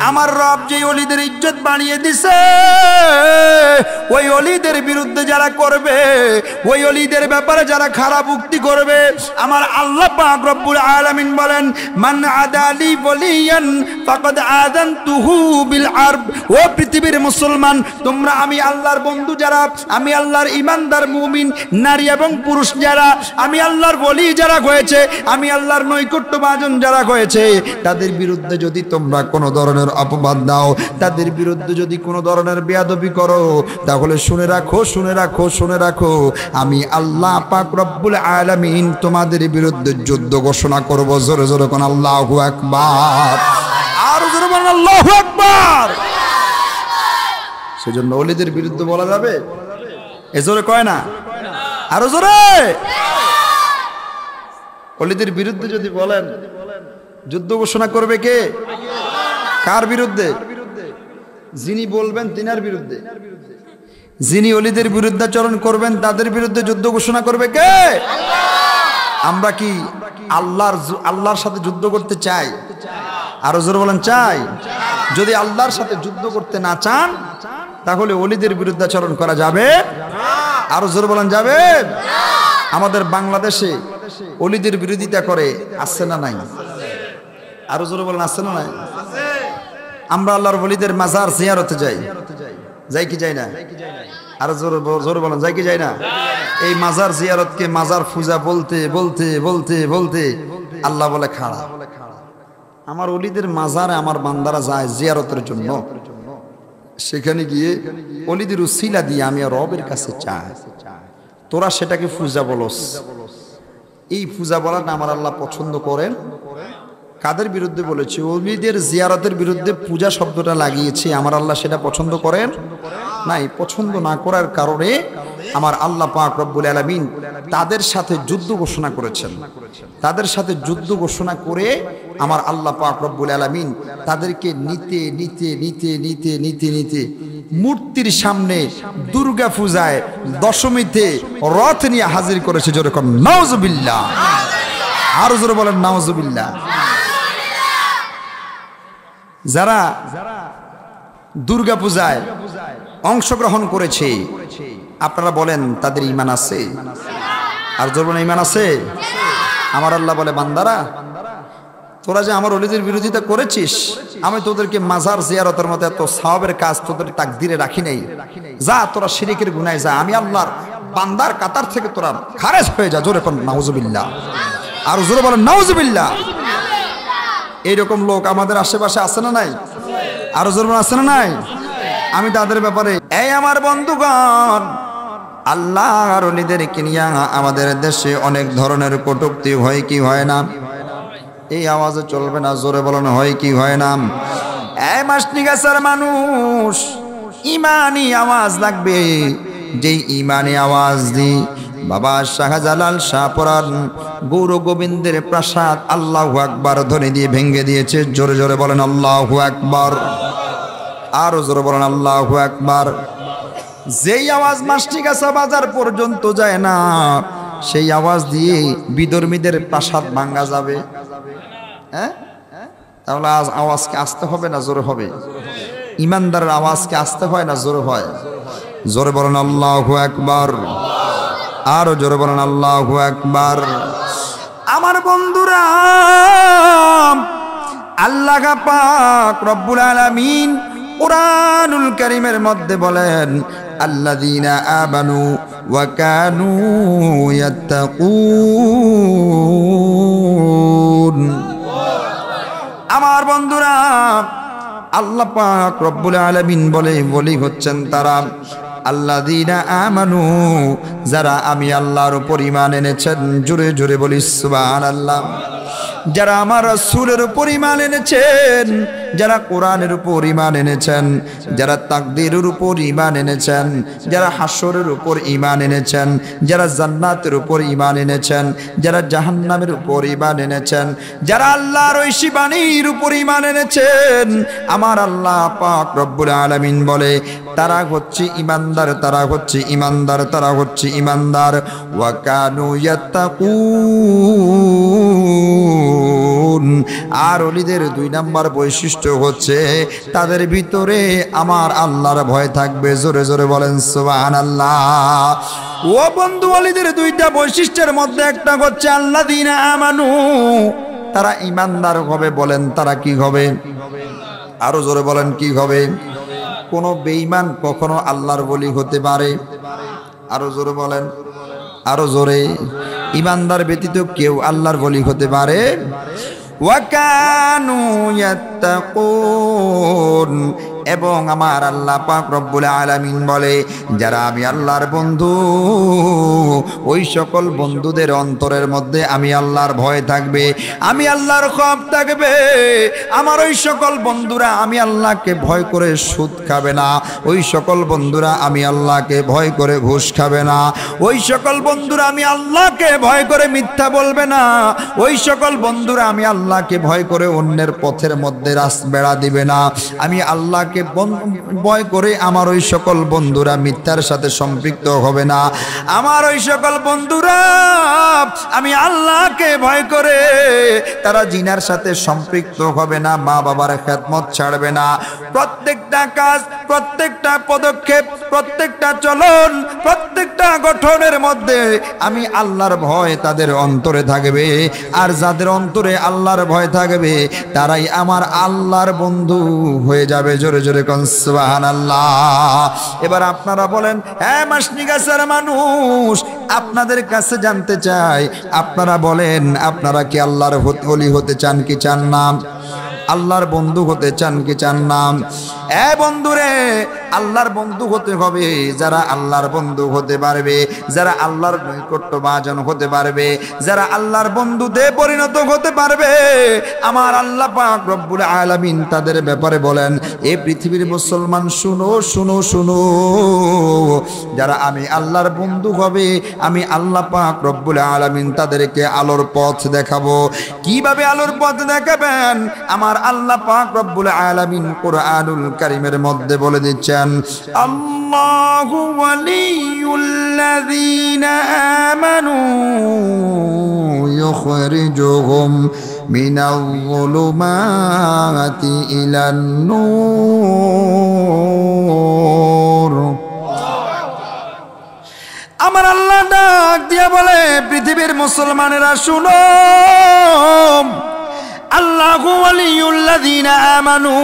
আমার রব যে ওলিদের ইজ্জত বাড়িয়ে দিছে, ওই ওলিদের বিরুদ্ধে যারা করবে, ওই ওলিদের ব্যাপারে যারা খারাপ উক্তি করবে, আমার আল্লাহ পাক রব্বুল আলামিন বলেন, মান আদালি ওলিয়ান ফাকাদ আযানতুহু বিল হারব। ও পৃথিবীর মুসলমান, তোমরা আমি আল্লাহর বন্ধু যারা, আমি আল্লাহর ঈমানদার মুমিন নারী এবং পুরুষ যারা, আমি আল্লাহর ওলি যারা হয়েছে, আমি আল্লাহর নৈকট্যভাজন যারা হয়েছে, তাদের বিরুদ্ধে যদি তোমরা কোনো ধরনের অপবাদ দাও, তাদের বিরুদ্ধে যদি কোনো ধরনের বেয়াদবি করো, তাহলে শুনে রাখো, শুনে রাখো, শুনে রাখো, আমি আল্লাহ পাক রব্বুল আলামিন তোমাদের বিরুদ্ধে যুদ্ধ ঘোষণা করব। জোরে জোরে কোন আল্লাহু আকবার, আর জোরে বলেন আল্লাহু আকবার। সেজন্য ওলিদের বিরুদ্ধে বলা যাবে, এ জোরে কয় না, আরো জোরে। ওলিদের বিরুদ্ধে যদি বলেন, যুদ্ধ ঘোষণা করবে কে? কার বিরুদ্ধে? যিনি বলবেন তিনার বিরুদ্ধে। যিনি ওলিদের বিরুদ্ধাচরণ করবেন তাদের বিরুদ্ধে যুদ্ধ ঘোষণা করবে কে? আমরা কি আল্লাহর সাথে যুদ্ধ করতে চাই? আরো জোরে বলেন চাই। যদি আল্লাহর সাথে যুদ্ধ করতে না চান, তাহলে ওলিদের বিরুদ্ধাচরণ করা যাবে? আরো জোরে বলেন যাবে? আমাদের বাংলাদেশে ওলিদের বিরোধিতা করে আছে না নাই? আরো জোরে বলেন আছে না নাই? আমরা আল্লাহর ওলিদের মাজার জিয়ারতে যাই, যাই কি যাই না? আরো জোরে বলেন যাই কি যাই না? এই মাজার জিয়ারতকে মাজার পূজা বলতে বলতে বলতে বলতে আল্লাহ বলে খাড়া। আমার ওলিদের মাজারে আমার বান্দারা যায় জিয়ারতের জন্য, সেখানে গিয়ে ওলিদের উসিলা দিয়ে আমি রবের কাছে চাই, তোরা সেটাকে পূজা বলস। এই পূজা বলাটা আমার আল্লাহ পছন্দ করেন। কাদের বিরুদ্ধে বলেছে? ওলিদের জিয়ারতের বিরুদ্ধে পূজা শব্দটা লাগিয়েছে, আমার আল্লাহ সেটা পছন্দ করেন নাই। পছন্দ না করার কারণে আমার আল্লাহ পাক রব্বুল আলামিন তাদের সাথে যুদ্ধ ঘোষণা করেছেন। তাদের সাথে যুদ্ধ ঘোষণা করে আমার আল্লাহ পাক রব্বুল আলামিন তাদেরকে নিতে নিতে নিতে নিতে নিতে নিতে মূর্তির সামনে দুর্গা পূজায় দশমীতে রথ নিয়ে হাজির করেছে। জোরে কোন নাউজুবিল্লাহ, আরো জোরে বলেন নাউজুবিল্লাহ। যারা দুর্গা পূজায় অংশগ্রহণ করেছে, আপনারা বলেন তাদের ঈমান আছে? আর জোরে বলেন ঈমান আছে? আমার আল্লাহ বলে, বান্দারা তোরা যে আমার ওলিদের বিরোধিতা করেছিস, আমি তোদেরকে মাজার জিয়ারতের মতো এত সওয়াবের কাজ তোদের তাকদিরে রাখি নাই। যা তোরা শিরকের গুনাহে যা, আমি আল্লাহর বান্দার কাতার থেকে তোরা খারেজ হয়ে যা। জোরে কোন নাউজুবিল্লাহ, আর জোরে বলেন নাউজুবিল্লাহ। এইরকম লোক আমাদের আশেপাশে আছে না নাই? আরো জোরে আছে না নাই? আমি তাদের ব্যাপারে, এই আমার বন্ধুগণ, আল্লাহর ওলিদেরকে নিয়ে আমাদের দেশে অনেক ধরনের কটূক্তি হয় কি হয় না? এই আওয়াজে চলবে না, জোরে বলেন হয় কি হয় না? এই মাসনিগাছার মানুষ, ইমানি আওয়াজ লাগবে। যেই ইমানি আওয়াজ দি বাবা শাহজালাল শাহপরান গৌর গোবিন্দের প্রাসাদ আল্লাহু আকবার ধ্বনি দিয়ে ভেঙে দিয়েছে। জোরে জোরে বলেন আল্লাহু আকবার, আরো জোরে বলেন আল্লাহু আকবার। যেই আওয়াজ মাসনিগাছা বাজার পর্যন্ত যায় না, সেই আওয়াজ দিয়ে বিধর্মীদের প্রাসাদ ভাঙা যাবে। হ্যাঁ, তাহলে আওয়াজকে আসতে হবে না জোরে হবে? ইমানদারের আওয়াজকে আসতে হয় না জোরে হয়? জোরে বলেন আল্লাহু আকবার, আরো জোরে বলেন আল্লাহু আকবার। আমার বন্ধুরা, আল্লাহ পাক রব্বুল আলামিন কুরআনুল কারীমের মধ্যে বলেন, আল্লাযীনা আমানু ওয়া কানু ইয়াত্তাকুন। আমার বন্ধুরা, আল্লাহ পাক রব্বুল আলামিন বলি হচ্ছেন তারা আল্লাযীনা আমানু, যারা আমি আল্লাহর উপর ঈমান এনেছেন। জোরে জোরে বলি সুবহানাল্লাহ। যারা আমার রাসূলের উপর ঈমান এনেছেন, যারা কোরআনের উপর ঈমান এনেছেন, যারা তাকদীরের উপর ঈমান এনেছেন, যারা হাসরের উপর ঈমান এনেছেন, যারা জান্নাতের উপর ঈমান এনেছেন, যারা জাহান্নামের উপর ঈমান এনেছেন, যারা আল্লাহর ঐশী বাণীর উপর ঈমান এনেছেন, আমার আল্লাহ পাক রব্বুল আলামিন বলে তারা হচ্ছে ঈমানদার, তারা হচ্ছে ঈমানদার, তারা হচ্ছে ঈমানদার। ওয়া কানু ইয়াত্তাকুন, আর ওলিদের 2 নাম্বার বৈশিষ্ট্য হচ্ছে তাদের ভিতরে আমার আল্লাহর ভয় থাকবে। জোরে জোরে বলেন সুবহানাল্লাহ। ও বন্ধু, ওলিদের 2টা বৈশিষ্ট্যের মধ্যে একটা হচ্ছে আল্লাযীনা আমানু, তারা ঈমানদার হবে। বলেন তারা কি হবে? আরো জোরে বলেন কি হবে? কোন বেঈমান কখনো আল্লাহর ওলি হতে পারে? আরো জোরে বলেন, আরো জোরে। ঈমানদার ব্যতীত কেউ আল্লাহর ওলি হতে পারে? ওয়া কানু ইয়াত্তাকুন, এবং আমার আল্লাহ পাক রব্বুল আলামিন বলে যারা আমি আল্লাহর বন্ধু, ওই সকল বন্ধুদের অন্তরের মধ্যে আমি আল্লাহর ভয় থাকবে, আমি আল্লাহর খৌফ থাকবে। আমার ওই সকল বন্ধুরা আমি আল্লাহকে ভয় করে সুদ খাবে না, ওই সকল বন্ধুরা আমি আল্লাহকে ভয় করে ঘুষ খাবে না, ওই সকল বন্ধুরা আমি আল্লাহকে ভয় করে মিথ্যা বলবে না, ওই সকল বন্ধুরা আমি আল্লাহকে ভয় করে অন্যের পথের মধ্যে বেড়া দিবে না। আমি আল্লাহকে ভয় করে আমার ওই সকল বন্ধুরা মিথ্যার সাথে সম্পৃক্ত হবে না। আমার ওই সকল বন্ধুরা আমি আল্লাহকে ভয় করে তারা জিনার সাথে সম্পৃক্ত হবে না, মা বাবার খেদমত ছাড়বে না। প্রত্যেকটা কাজ, প্রত্যেকটা পদক্ষেপ, প্রত্যেকটা চলন, প্রত্যেকটা গঠনের মধ্যে আমি আল্লাহর ভয় তাদের অন্তরে থাকবে। আর যাদের অন্তরে আল্লাহর ভয় থাকবে তারাই আমার আল্লাহর বন্ধু হয়ে যাবে। জোরে জোরে কোন সুবহানাল্লাহ। এবার আপনারা বলেন, হ্যাঁ মাসনিগাছার মানুষ, আপনাদের কাছে জানতে চাই, আপনারা বলেন আপনারা কি আল্লাহর ওলি হতে চান কি চান না? আল্লাহর বন্ধু হতে চান কি চান না? এ বন্ধুরে, আল্লাহর বন্ধু হতে হবে যারা আল্লাহর বন্ধু হতে পারবে, যারা আল্লাহর নৈকট্যভাজন হতে পারবে, যারা আল্লাহর বন্ধুতে পরিণত হতে পারবে। আমার আল্লাহ পাক রব্বুল আলামিন তাদের ব্যাপারে বলেন, এ পৃথিবীর মুসলমান শুনো শুনো শুনো, যারা আমি আল্লাহর বন্ধু হবে আমি আল্লাহ পাক রব্বুল আলামিন তাদেরকে আলোর পথ দেখাবো। কিভাবে আলোর পথ দেখাবেন? আমার আল্লাহ পাক রব্বুল আলামিন কুরআনুল কারীমের মধ্যে বলে দিচ্ছেন, আল্লাহু ওয়ালিয়ুল্লাযীনা আমানু ইউখরিজুহুম মিনাল-যুলুমাতি ইলান-নূর। আমার আল্লাহ ডাক দিয়া বলে, পৃথিবীর মুসলমানেরা শুনো, আল্লাহু ওয়ালিয়ুল্লাযীনা আমানু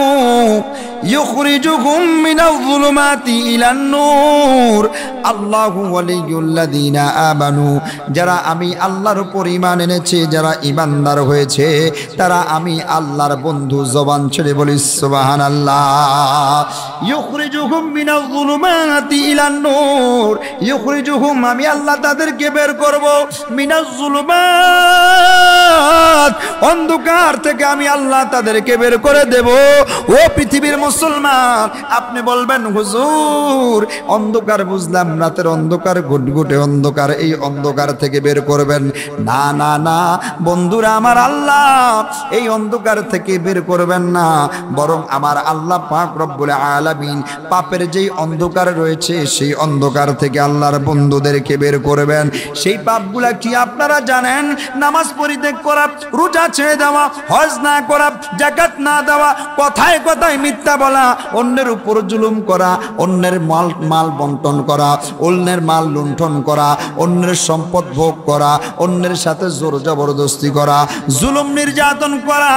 ইউখরিজুহুম মিনাল-যুলুমাতি ইলান-নূর। আল্লাহু ওয়ালিয়ুল্লাযীনা আমানু, যারা আমি আল্লাহর উপর ঈমান এনেছে, যারা ঈমানদার হয়েছে, তারা আমি আল্লাহর বন্ধু। জবান ছেড়ে বলি সুবহানাল্লাহ। ইউখরিজুহুম মিনাল-যুলুমাতি ইলান-নূর, ইউখরিজুহুম আমি আল্লাহ তাদেরকে বের করব, মিনাল-যুলুমাত অন্ধকার থেকে আমি আল্লাহ তাদেরকে বের করে দেব। ও পৃথিবীর মুসলমান, আপনি বলবেন হুজুর অন্ধকার বুঝলাম, রাতের অন্ধকার, ঘুটঘুটে অন্ধকার, এই অন্ধকার থেকে বের করবেন। না না না বন্ধুরা, আমার আল্লাহ এই অন্ধকার থেকে বের করবেন না, বরং আমার আল্লাহ পাক রব্বুল আলামিন পাপের যেই অন্ধকার রয়েছে সেই অন্ধকার থেকে আল্লাহর বন্ধুদেরকে বের করবেন। সেই পাপগুলা কি আপনারা জানেন? নামাজ পরিত্যাগ করা, রোজা ছেড়ে দেওয়া, হজ না করা, যাকাত না দেওয়া, কথায় কথায় মিথ্যা বলা, অন্যের উপর জুলুম করা, অন্যের মাল বন্টন করা, অন্যের মাল লুণ্ঠন করা, অন্যের সম্পদ ভোগ করা, অন্যের সাথে জোর জবরদস্তি করা, জুলুম নির্যাতন করা,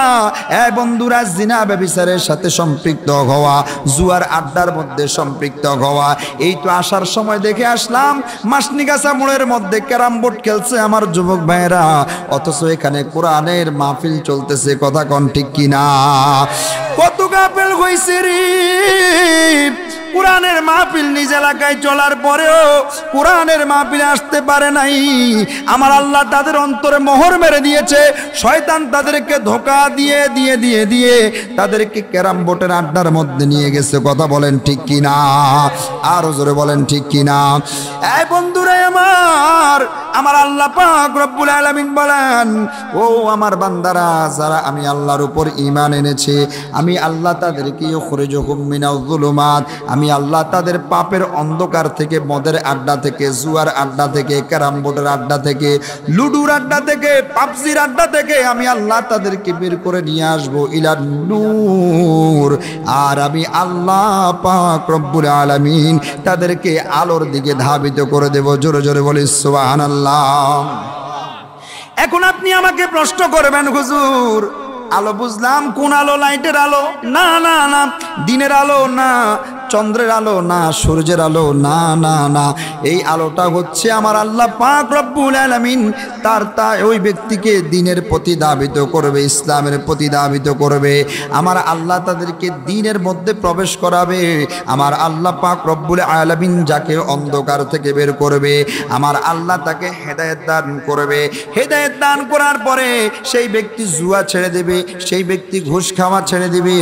এ বন্ধুরা জিনা ব্যভিচারের সাথে সম্পৃক্ত হওয়া, জুয়ার আড্ডার মধ্যে সম্পৃক্ত হওয়া। এই তো আসার সময় দেখে আসলাম মাসনিগাছা মোড়ের মধ্যে ক্যারাম বোর্ড খেলছে আমার যুবক ভাইয়েরা, অথচ এখানে কোরআনের মাহফিল চলতেছে। কথা কোন ঠিক কিনা? কত গাফেল হইছে রে! কোরআনের মাহফিল নিজ এলাকায় চলার পরেও কোরআনের মাহফিলে আসতে পারে নাই। আমার আল্লাহ তাদের অন্তরে মোহর মেরে দিয়েছে। শয়তান তাদেরকে ধোঁকা দিয়ে দিয়ে দিয়ে দিয়ে তাদেরকে ক্যারাম বোর্ডের আড্ডার মধ্যে নিয়ে গেছে। কথা বলেন ঠিক কিনা? আরো জোরে বলেন ঠিক কিনা? এই বন্ধুরা আমার আল্লাহ পাক রব্বুল আলামিন বলেন, ও আমার বান্দারা, যারা আমি আল্লাহর উপর ঈমান এনেছে, আমি আল্লাহ তাদেরকে ইউখরিজুহুম মিনাল-যুলুমাত, আমি আমি আল্লাহ তাদের পাপের অন্ধকার থেকে, মদের আড্ডা থেকে, জুয়ার আড্ডা থেকে, ক্যারাম বোর্ডের আড্ডা থেকে, লুডুর আড্ডা থেকে, পাবজির আড্ডা থেকে আমি আল্লাহ তাদেরকে বের করে নিয়ে আসবো ইলা নূর। আর আমি আল্লাহ পাক রব্বুল আলামিন তাদেরকে আলোর দিকে ধাবিত করে দেব। জোরে জোরে বলি সুবহানাল্লাহ। এখন আপনি আমাকে প্রশ্ন করবেন, হুজুর আলো বুঝলাম, কোন আলো? লাইটের আলো? না না না। দিনের আলো? না। চন্দ্রের আলো? না। সূর্যের আলো? না না না। এই আলোটা হচ্ছে আমার আল্লাহ পাক রব্বুল আলামিন ওই ব্যক্তিকে দিনের প্রতি ধাবিত করবে, ইসলামের প্রতি ধাবিত করবে। আমার আল্লাহ তাদেরকে দিনের মধ্যে প্রবেশ করাবে। আমার আল্লাহ পাক রব্বুল আলামিন যাকে অন্ধকার থেকে বের করবে, আমার আল্লাহ তাকে হেদায়েত দান করবে। হেদায়েত দান করার পরে সেই ব্যক্তি জুয়া ছেড়ে দেবে, সেই ব্যক্তি ঘুষ খাওয়া ছেড়ে দিবে,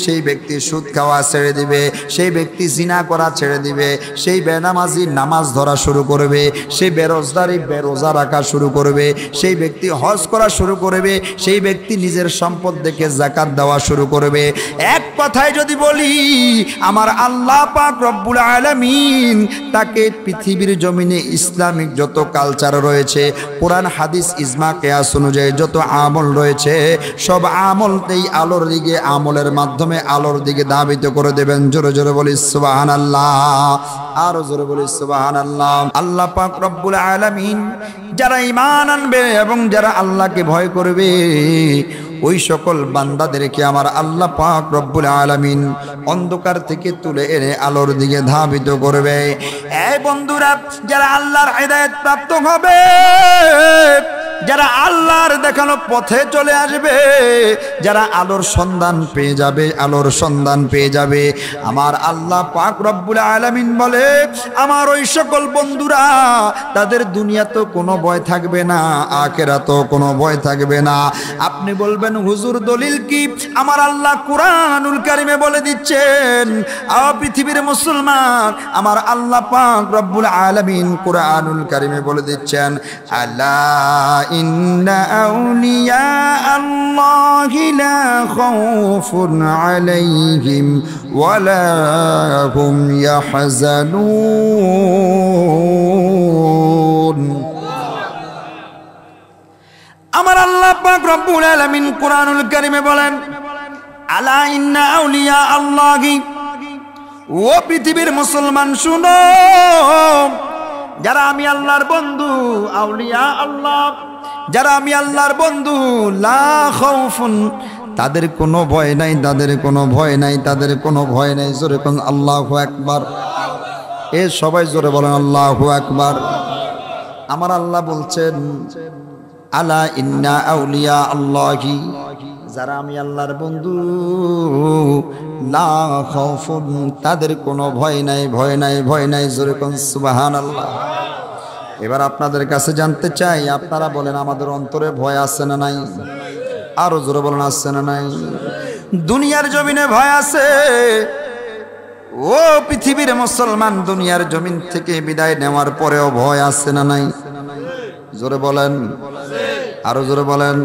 সেই ব্যক্তি সুদ খাওয়া ছেড়ে দিবে, সেই ব্যক্তি জিনা করা ছেড়ে দিবে, সেই বেনামাজি নামাজ ধরা শুরু করবে, সেই বেরোজগারি বেরোজা রাখা শুরু করবে, সেই ব্যক্তি হজ করা শুরু করবে, সেই ব্যক্তি নিজের সম্পদ থেকে যাকাত দেওয়া শুরু করবে। এক কথায় যদি বলি, আমার আল্লাহ পাক রব্বুল আলামিন তাকে পৃথিবীর জমিনে ইসলামিক যত কালচার রয়েছে, কোরআন হাদিস ইজমা কিয়াস অনুযায়ী যত আমল রয়েছে, সব আমল এই আলোর দিকে, আমলের মাধ্যমে আলোর দিকে ধাবিত করে দেবেন। জোরে জোরে বলি সুবহানাল্লাহ। আরো জোরে বলি সুবহানাল্লাহ। আল্লাহ পাক রব্বুল আলামিন যারা ঈমান আনবে এবং যারা আল্লাহকে ভয় করবে, ওই সকল বান্দাদেরকে আমার আল্লাহ পাক রব্বুল আলামিন অন্ধকার থেকে তুলে এনে আলোর দিকে ধাবিত করবে। এই বন্ধুরা, যারা আল্লাহর হিদায়াত প্রাপ্ত হবে, যারা আল্লাহর দেখানো পথে চলে আসবে, যারা আলোর সন্ধান পেয়ে যাবে, আলোর সন্ধান পেয়ে যাবে, আমার আল্লাহ পাক রব্বুল আলামিন বলে, আমার ওই সকল বন্ধুরা তাদের দুনিয়াতেও কোনো ভয় থাকবে না, আখিরাতেও কোনো ভয় থাকবে না। আপনি বলবেন, হুজুর দলিল কি? আমার আল্লাহ কুরআনুল কারীমে বলে দিচ্ছেন, পৃথিবীর মুসলমান, আমার আল্লাহ পাক রব্বুল আলামিন কুরআনুল কারীমে বলে দিচ্ছেন, আলা ইন্না আউলিয়া আল্লাহি লা খাউফুন আলাইহিম ওয়ালা হুম ইয়াহজানুন। আমার আল্লাহ পাক রব্বুল আলামিন কুরআনুল কারীমে বলেন, আলা ইন্না আউলিয়া আল্লাহি, ও পৃথিবীর মুসলমান শুনো, যারা আমি আল্লাহর বন্ধু, আউলিয়া আল্লাহ, যারা আমি আল্লাহর বন্ধু, লা খাউফুন, তাদের কোনো ভয় নাই, তাদের কোনো ভয় নাই, তাদের কোনো ভয় নাই। জোরে কোন আল্লাহু আকবার। এ সবাই জোরে বলেন আল্লাহু আকবার। আমার আল্লাহ বলছেন, আলা ইন্না আউলিয়া আল্লাহি, যারা আমি আল্লাহর বন্ধু, লা খাউফুন, তাদের কোনো ভয় নাই, ভয় নাই, ভয় নাই। জোরে কোন সুবহানাল্লাহ। এবার আপনাদের কাছে জানতে চাই, আপনারা বলেন, আমাদের অন্তরে ভয় আছে না নাই? আরো জোরে বলেন, আছে না নাই? দুনিয়ার জমিনে ভয় আছে। ও পৃথিবীর মুসলমান, দুনিয়ার জমিন থেকে বিদায় নেওয়ার পরেও ভয় আছে না নাই? জোরে বলেন, আরো জোরে বলেন।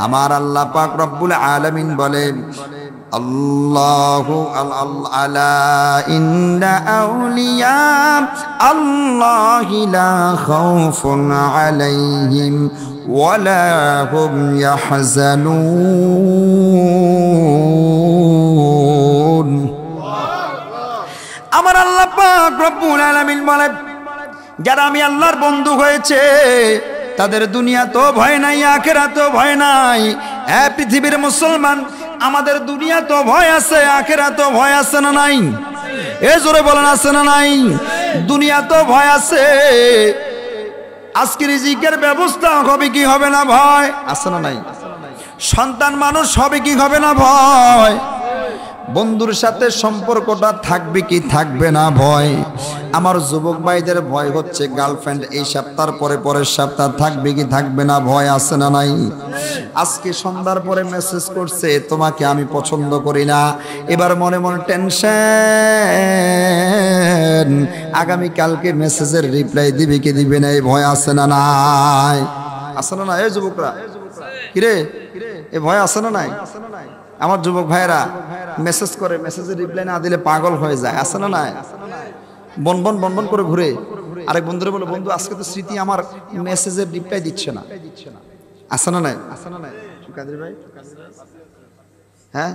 আমার আল্লাহ পাক রব্বুল আলামিন বলেন, আল্লাহু আলা ইন্না আউলিয়া আল্লাহি লা খাউফুন আলাইহিম ওয়ালা হুম ইয়াহজানুন। আমার আল্লাহ পাক রব্বুল আলামিন বলেন, যারা আমি আল্লাহর বন্ধু হয়েছে, তাদের দুনিয়াতেও ভয় নাই, আখিরাতেও ভয় নাই। পৃথিবীর মুসলমান, আমাদের দুনিয়াতেও ভয় আছে, আখিরাতেও ভয় আছে না নাই? এ জোরে বলেন, আছে না নাই? দুনিয়াতেও ভয় আছে। আজকে রিজিকের ব্যবস্থা হবে কি হবে না ভয় আছে না নাই? সন্তান মানুষ হবে কি হবে না ভয়? বন্ধুর সাথে সম্পর্কটা থাকবে কি থাকবে না ভয়? আমার যুবক ভাইদের ভয় হচ্ছে গার্লফ্রেন্ড এই সপ্তাহ পরে পরের সপ্তাহ থাকবে কি থাকবে না ভয় আছে না নাই? আজকে সন্ধ্যার পরে মেসেজ করছে, তোমাকে আমি পছন্দ করি না। এবার মনে মনে টেনশন, আগামী কালকে মেসেজের রিপ্লাই দিবে কি দিবে না, এই ভয় আছে না নাই? আছে না নাই? এই যুবকরা কিরে, এই ভয় আছে না নাই? আমার যুবক ভাইরা মেসেজ করে, মেসেজের রিপ্লাই না দিলে পাগল হয়ে যায়, আছে না নাই? বনবন বনবন করে ঘুরে। আরেক বন্ধুরে বলে, বন্ধু আজকে তো স্মৃতি আমার মেসেজের রিপ্লাই দিচ্ছে না, আছে না নাই? কাদের ভাই, হ্যাঁ,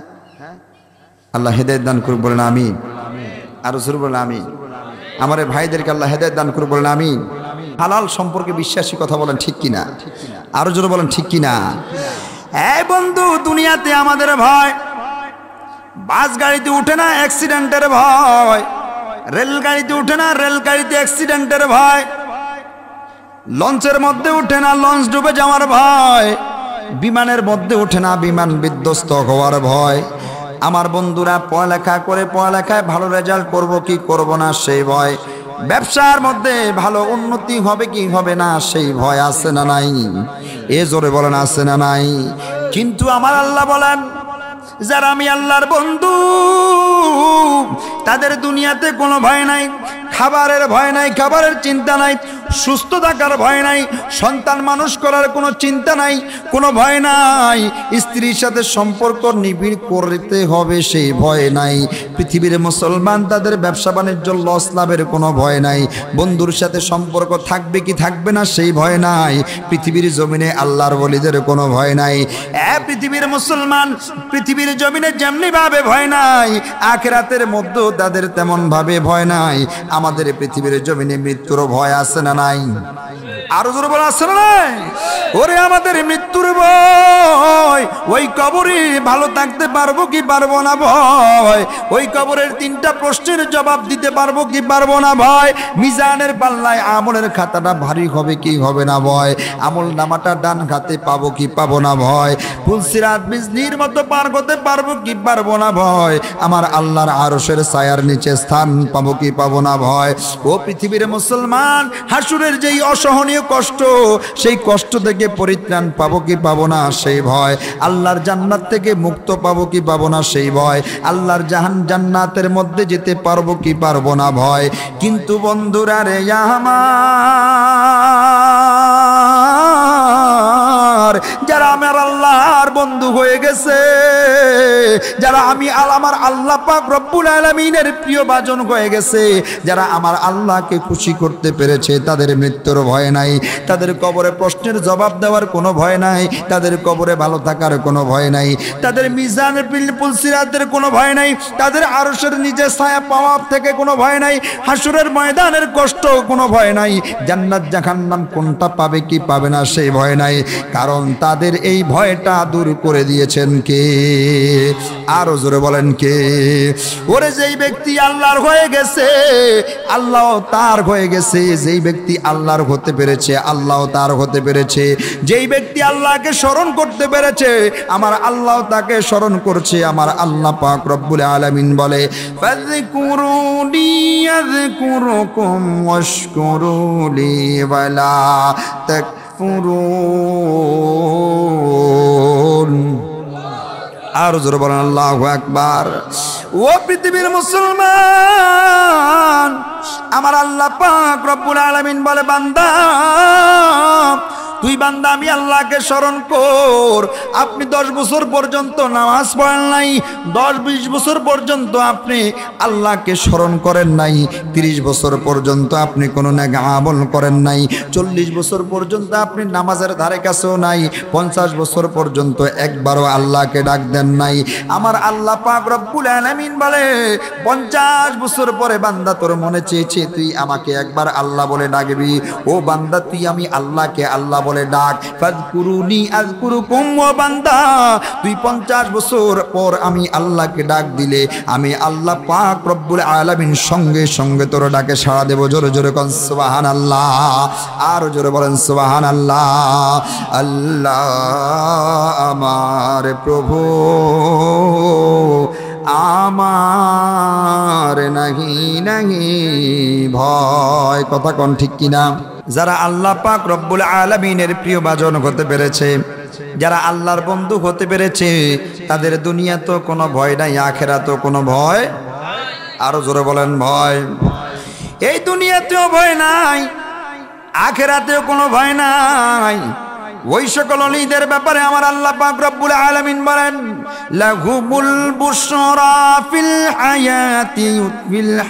আল্লাহ হেদায়েত দান করুক, বলেন আমিন। আরো জোরে বলেন আমিন। আমার এই ভাইদেরকে আল্লাহ হেদায়েত দান করুক, বলেন আমিন। হালাল সম্পর্কে বিশ্বাসী কথা বলেন, ঠিক কিনা? আরো জোরে বলেন, ঠিক কিনা? এই বন্ধু, দুনিয়াতে আমাদের ভয়, বাস গাড়িতে উঠে না অ্যাক্সিডেন্টের ভয়, রেলগাড়িতে উঠে না রেলগাড়িতে অ্যাক্সিডেন্টের ভয়, লঞ্চের মধ্যে উঠে না লঞ্চ ডুবে যাওয়ার ভয়, বিমানের মধ্যে উঠে না বিমান বিধ্বস্ত হওয়ার ভয়। আমার বন্ধুরা পড়ালেখা করে পড়ালেখায় ভালো রেজাল্ট করব কি করব না সেই ভয়, ব্যবসার মধ্যে ভালো উন্নতি হবে কি হবে না সেই ভয় আছে না নাই? এ জোরে বলেন, আছে না নাই? কিন্তু আমার আল্লাহ বলেন, যারা আমি আল্লাহর বন্ধু তাদের দুনিয়াতে কোনো ভয় নাই, খাবারের ভয় নাই, খাবারের চিন্তা নাই, সুস্থ থাকার ভয় নাই, সন্তান মানুষ করার কোনো চিন্তা নাই, কোনো ভয় নাই, স্ত্রীর সাথে সম্পর্ক নিবিড় করতে হবে সেই ভয় নাই। পৃথিবীর মুসলমান তাদের ব্যবসা বাণিজ্য লস লাভের কোনো ভয় নাই, বন্ধুর সাথে সম্পর্ক থাকবে কি থাকবে না সেই ভয় নাই। পৃথিবীর জমিনে আল্লাহর ওলিদের কোনো ভয় নাই। পৃথিবীর মুসলমান পৃথিবীর জমিনে যেমনি ভাবে ভয় নাই, আখিরাতের মধ্যেও তাদের তেমন ভাবে ভয় নাই। আমাদের পৃথিবীর জমিনে মৃত্যুর ভয় আছে না নাই? আরো জোরে বলা আছে না নাই? ওরে আমাদের মৃত্যুর ভয়, ওই কবরে ভালো থাকতে পারবো কি পারবো না ভয়, ওই কবরের তিনটা প্রশ্নের জবাব দিতে পারবো কি পারবো না ভয়, মিজানের পাল্লায় আমলের খাতাটা ভারী হবে কি হবে না ভয়, আমল নামাটা ডান হাতে পাবো কি পাবো না ভয়, ফুলসিরাত বিজলির মতো পার করতে পারবো কি পারবো না ভয়, আমার আল্লাহর আরশের ছায়ার নিচে স্থান পাবো কি পাবো না ভয়। ও পৃথিবীর মুসলমান, হাসুরের যেই অসহনীয় কষ্ট, সেই কষ্ট থেকে পরিত্রাণ পাবো কি পাবো না সেই ভয়, আল্লাহর জান্নাত থেকে মুক্ত পাবো কি পাবো না সেই ভয়, আল্লাহর জান্নাতের মধ্যে যেতে পারবো কি পারবো না ভয়। কিন্তু বন্ধুরা রে আমার, যারা আমার আল্লাহর বন্ধু হয়ে গেছে, যারা আমি আমার আল্লাহ পাক রব্বুল আলামিনের প্রিয় ভাজন হয়ে গেছে, যারা আমার আল্লাহকে খুশি করতে পেরেছে, তাদের মৃত্যুর ভয় নাই, তাদের কবরে প্রশ্নের জবাব দেওয়ার কোনো ভয় নাই, তাদের কবরে ভালো থাকার কোনো ভয় নাই, তাদের মিজানের পুলসিরাতের কোনো ভয় নাই, তাদের আরশের নিচে ছায়া পাওয়ার থেকে কোনো ভয় নাই, হাসরের ময়দানের কষ্ট কোনো ভয় নাই, জান্নাত জাহান্নাম কোনটা পাবে কি পাবে না সেই ভয় নাই। কারণ তাদের এই ভয়টা দূর করে দিয়েছেন কে? আরো জোরে বলেন কে? ওরে যেই ব্যক্তি আল্লাহর হয়ে গেছে, আল্লাহ তার হয়ে গেছে, যেই ব্যক্তি আল্লাহর হতে পেরেছে, আল্লাহ তার হতে পেরেছে, যেই ব্যক্তি আল্লাহকে স্মরণ করতে পেরেছে, আমার আল্লাহ তাকে স্মরণ করছে। আমার আল্লাহ পাক রব্বুল আলামিন বলে, ফাযকুরুনি আযকুরুকুম ওয়াশকুরুলি ওয়ালা তাকফুরুন। আর জোরে বলেন আল্লাহু আকবার। ও পৃথিবীর মুসলমান, আমার আল্লাহ পাক রব্বুল আলামিন বলে, বান্দা তুই বান্দা আমি আল্লাহকে স্মরণ কর। আপনি 10 বছর পর্যন্ত নামাজ পড়েন নাই, 10-20 বছর পর্যন্ত আপনি আল্লাহকে স্মরণ করেন নাই, 30 বছর পর্যন্ত আপনি কোনো নেক আমল করেন নাই, 40 বছর পর্যন্ত আপনি নামাজের ধারে কাছেও নাই, 50 বছর পর্যন্ত একবারও আল্লাহকে ডাক দেন নাই। আমার আল্লাহ পাক রব্বুল আলামিন বলে, 50 বছর পরে বান্দা তোর মনে চেয়েছে তুই আমাকে একবার আল্লাহ বলে ডাকবি। ও বান্দা, তুই আমি আল্লাহকে আল্লাহ বলে ডাক। ফাযকুরুনি আযকুরুকুম। ও বান্দা, তুই 50 বছর পর আমি আল্লাহকে ডাক দিলে, আমি আল্লাহ পাক রব্বুল আলামিন সঙ্গে সঙ্গে তোর ডাকে সাড়া দেব। জোরে জোরে কোন সুবহানাল্লাহ। আর জোরে বলেন সুবহানাল্লাহ। আল্লাহ আমার প্রভু, আমার নাহি নাহি ভয়। কথা কোন ঠিক কিনা? যারা আল্লাহ পাক রব্বুল আলামিনের প্রিয় ভাজন হতে পেরেছে, যারা আল্লাহর বন্ধু হতে পেরেছে, তাদের দুনিয়া তো কোনো ভয় নাই, আখেরাত তো কোনো ভয়। আরো জোরে বলেন ভয়। এই দুনিয়াতেও ভয় নাই, আখেরাতেও কোনো ভয় নাই। ওই সকল ওলিদের ব্যাপারে আমার আল্লাহ পাক রব্বুল আলামিন বলেন লাহুমুল বুশরা ফিল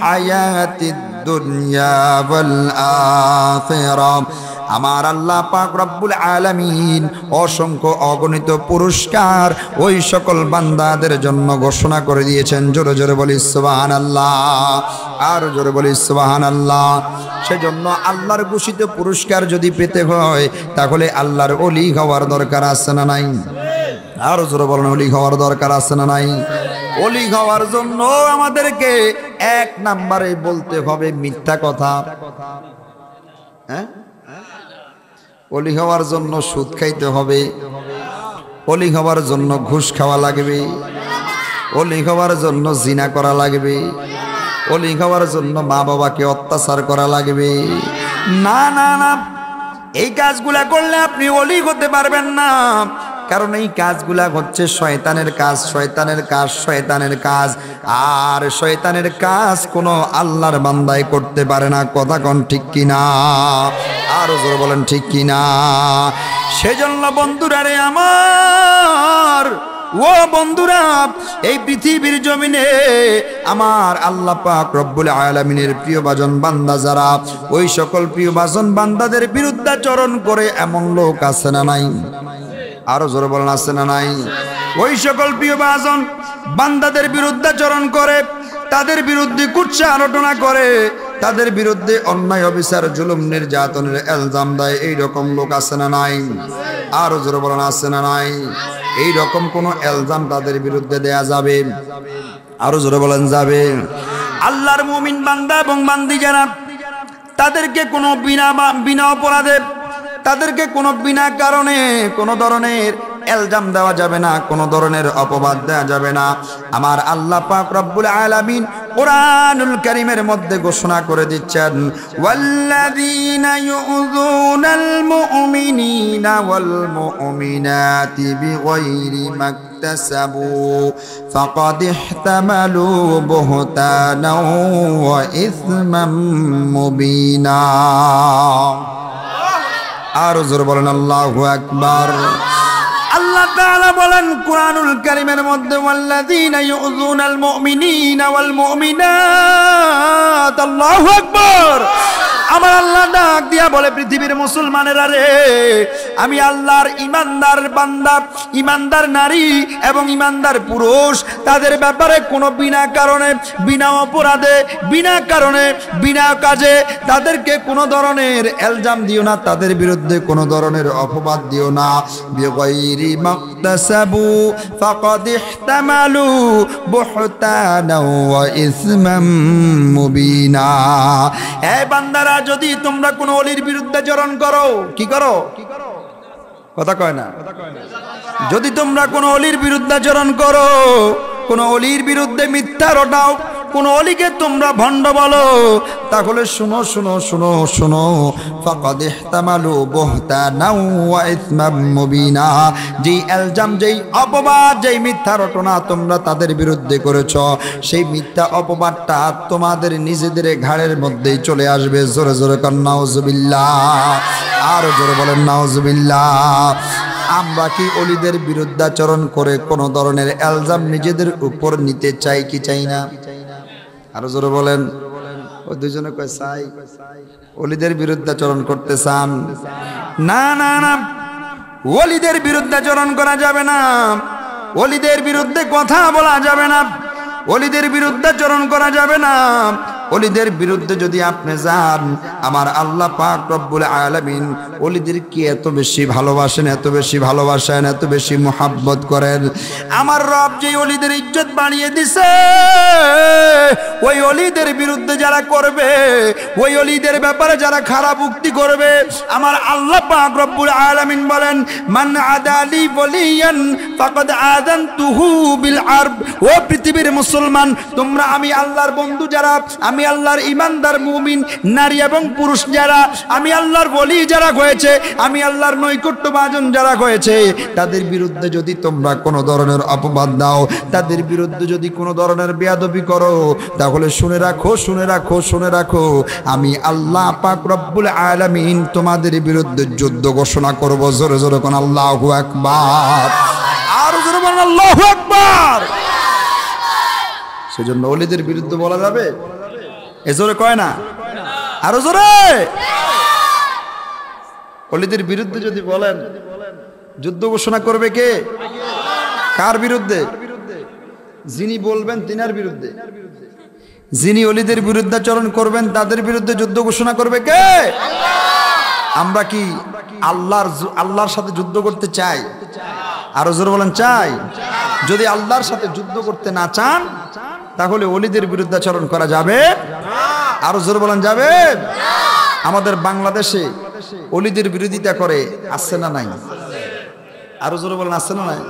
হায়াতিদ দুনিয়া ওয়াল আখিরাহ। আমার আল্লাহ পাক রব্বুল আলামিন অসংখ্য অগণিত পুরস্কার ওই সকল বান্দাদের জন্য ঘোষণা করে দিয়েছেন। জোরে জোরে বলি সুবহানাল্লাহ, আর জোরে বলি সুবহানাল্লাহ। সেজন্য আল্লাহর ঘোষিত পুরস্কার যদি পেতে হয় তাহলে আল্লাহর ওলি হওয়ার দরকার আছে না নাই? আর জোরে বলেন, ওলি হওয়ার দরকার আছে না নাই? ওলি হওয়ার জন্য আমাদেরকে এক নম্বরে বলতে হবে মিথ্যা কথা। হ্যাঁ, ওলি হওয়ার জন্য সুদ খাইতে হবে, ওলি হওয়ার জন্য ঘুষ খাওয়া লাগবে, ওলি হওয়ার জন্য জিনা করা লাগবে, ওলি হওয়ার জন্য মা বাবাকে অত্যাচার করা লাগবে। না না না, এই কাজগুলা করলে আপনি ওলি হতে পারবেন না। কারণ এই কাজগুলা হচ্ছে শয়তানের কাজ, শয়তানের কাজ, শয়তানের কাজ। আর শয়তানের কাজ কোনো আল্লাহর বান্দায় করতে পারে না। কথা কোন ঠিক কিনা? আরো জোরে বলেন ঠিক কিনা? সেজন্য বন্ধুরা রে আমার, ও বন্ধুরা, এই পৃথিবীর জমিনে আমার আল্লাহ পাক রব্বুল আলামিনের প্রিয় ভাজন বান্দা যারা, ওই সকল প্রিয় ভাজন বান্দাদের বিরুদ্ধাচরণ করে এমন লোক আছে না নাই? আরো জোরে বলেন আছে না নাই? ওই সকল প্রিয় ভাজন বান্দাদের বিরুদ্ধাচরণ করে, তাদের বিরুদ্ধে কুৎসা আলোচনা করে, তাদের বিরুদ্ধে অন্যায় অবিচার জুলুম নির্যাতনের ইলজাম দেয়, এই রকম লোক আছে না নাই? আরো জোরে বলেন আছে না নাই? এই রকম কোন ইলজাম তাদের বিরুদ্ধে দেয়া যাবে? আরো জোরে বলেন যাবে? আল্লাহর মুমিন বান্দা এবং বান্দি যারা, তাদেরকে কোনো বিনা অপরাধে, তাদেরকে কোনো বিনা কারণে কোনো ধরনের ইলজাম দেওয়া যাবে না, কোনো ধরনের অপবাদ দেওয়া যাবে না। আমার আল্লাহ পাক রব্বুল আলামিন কুরআনুল কারীমের মধ্যে ঘোষণা করে দিচ্ছেন, ওয়াল্লাযীনা ইউযুনাল মুমিনিনা ওয়াল মুমিনাতি বিগাইরি মাকতাসাবু ফাকাদ ইহতামালু বুহতানাও ওয়া ইসমান মুবিনা। আর জোর বলেন আল্লাহু আকবার। আল্লাহ তাআলা বলেন কুরআনুল কারীমের মধ্যে, ওয়াল্লাযীনা ইউযুনাল মুমিনিনা ওয়াল মুমিনাত। আল্লাহু আকবার। আমার আল্লাহ ডাক দিয়া বলে, পৃথিবীর মুসলমানেরা রে, আমি আল্লাহর ইমানদার বান্দা, ইমানদার নারী এবং ইমানদার পুরুষ, তাদের ব্যাপারে কোনো বিনা কারণে, বিনা অপরাধে, বিনা কারণে, বিনা কাজে তাদেরকে কোনো ধরনের ইলজাম দিও না, তাদের বিরুদ্ধে কোনো ধরনের অপবাদ দিও না। বিগাইরি মাকতাসাবু ফাকাদ ইহতামালু বুহতানাও ওয়া ইসমান মুবিনা। এ বান্দারা, যদি তোমরা কোন ওলির বিরুদ্ধাচরণ করো, কি করো? কথা কয় না? যদি তোমরা কোন ওলির বিরুদ্ধাচরণ করো, কোন ওলির বিরুদ্ধে মিথ্যা রটাও, কোন ওলিকে তোমরা ভণ্ড বলো, তাহলে শুনো শুনো শুনো শুনো, ফাকাদ ইহতামালু বুহতানাও ওয়া ইসমান মুবিনা। যেই ইলজাম, যেই অপবাদ, যেই মিথ্যা রটনা তোমরা তাদের বিরুদ্ধে করেছ, সেই মিথ্যা অপবাদটা তোমাদের নিজেদের ঘাড়ের মধ্যেই চলে আসবে। জোরে জোরে কর নাউজুবিল্লাহ, আর জোরে বলেন নাউজুবিল্লাহ। আমরা কি ওলিদের বিরুদ্ধাচরণ করে কোনো ধরনের ইলজাম নিজেদের উপর নিতে চাই কি চাই না? আরো জোরে বলেন। ওই দুজনে কয় চাই। ওলিদের বিরুদ্ধাচরণ করতে চান? না না না, ওলিদের বিরুদ্ধাচরণ করা যাবে না, ওলিদের বিরুদ্ধে কথা বলা যাবে না, ওলিদের বিরুদ্ধাচরণ করা যাবে না। ওলিদের বিরুদ্ধে যদি আপনি যান, আমার আল্লাহ পাক রব্বুল আলামিন ওলিদেরকে এত বেশি ভালোবাসেন, এত বেশি ভালোবাসেন, এত বেশি মুহাব্বত করেন। আমার রব যে ওলিদের ইজ্জত বাড়িয়ে দিছে, ওই ওলিদের বিরুদ্ধে যারা করবে, ওই ওলিদের ব্যাপারে যারা খারাপ উক্তি করবে, আমার আল্লাহ পাক রব্বুল আলামিন বলেন, মান আদালি ওলিয়ান ফাকাদ আযানতুহু বিল আরব। ও পৃথিবীর মুসলমান, তোমরা আমি আল্লাহর বন্ধু যারা, আমি আল্লাহর ইমানদার মুমিন নারী এবং পুরুষ যারা, আমি আল্লাহর ওলি যারা হয়েছে, আমি আল্লাহর নৈকট্যভাজন যারা হয়েছে, তাদের বিরুদ্ধে যদি তোমরা কোনো ধরনের অপবাদ দাও, তাদের বিরুদ্ধে যদি কোনো ধরনের বেয়াদবি করো, তাহলে তাহলে শুনে রাখো, শুনে রাখো, শুনে রাখো, আমি আল্লাহ পাক রব্বুল আলামিন তোমাদের বিরুদ্ধে যুদ্ধ ঘোষণা করব। জোরে জোরে কোন আল্লাহু আকবার, আর জোরে বলেন আল্লাহু আকবার। সেজন্য ওলিদের বিরুদ্ধে বলা যাবে? এ জোরে কয় না, আরো জোরে। ওলিদের বিরুদ্ধে যদি বলেন, যুদ্ধ ঘোষণা করবে কে? কার বিরুদ্ধে? যিনি বলবেন তিনার বিরুদ্ধে। যিনি ওলিদের বিরুদ্ধাচরণ করবেন তাদের বিরুদ্ধে যুদ্ধ ঘোষণা করবে কে? আমরা কি আল্লাহর সাথে যুদ্ধ করতে চাই? আরো জোরে বলেন চাই। যদি আল্লাহর সাথে যুদ্ধ করতে না চান তাহলে ওলিদের বিরুদ্ধাচরণ করা যাবে? আরো জোরে বলেন যাবে? আমাদের বাংলাদেশে ওলিদের বিরোধিতা করে আছে না নাই? আরো জোরে বলেন আছে না নাই?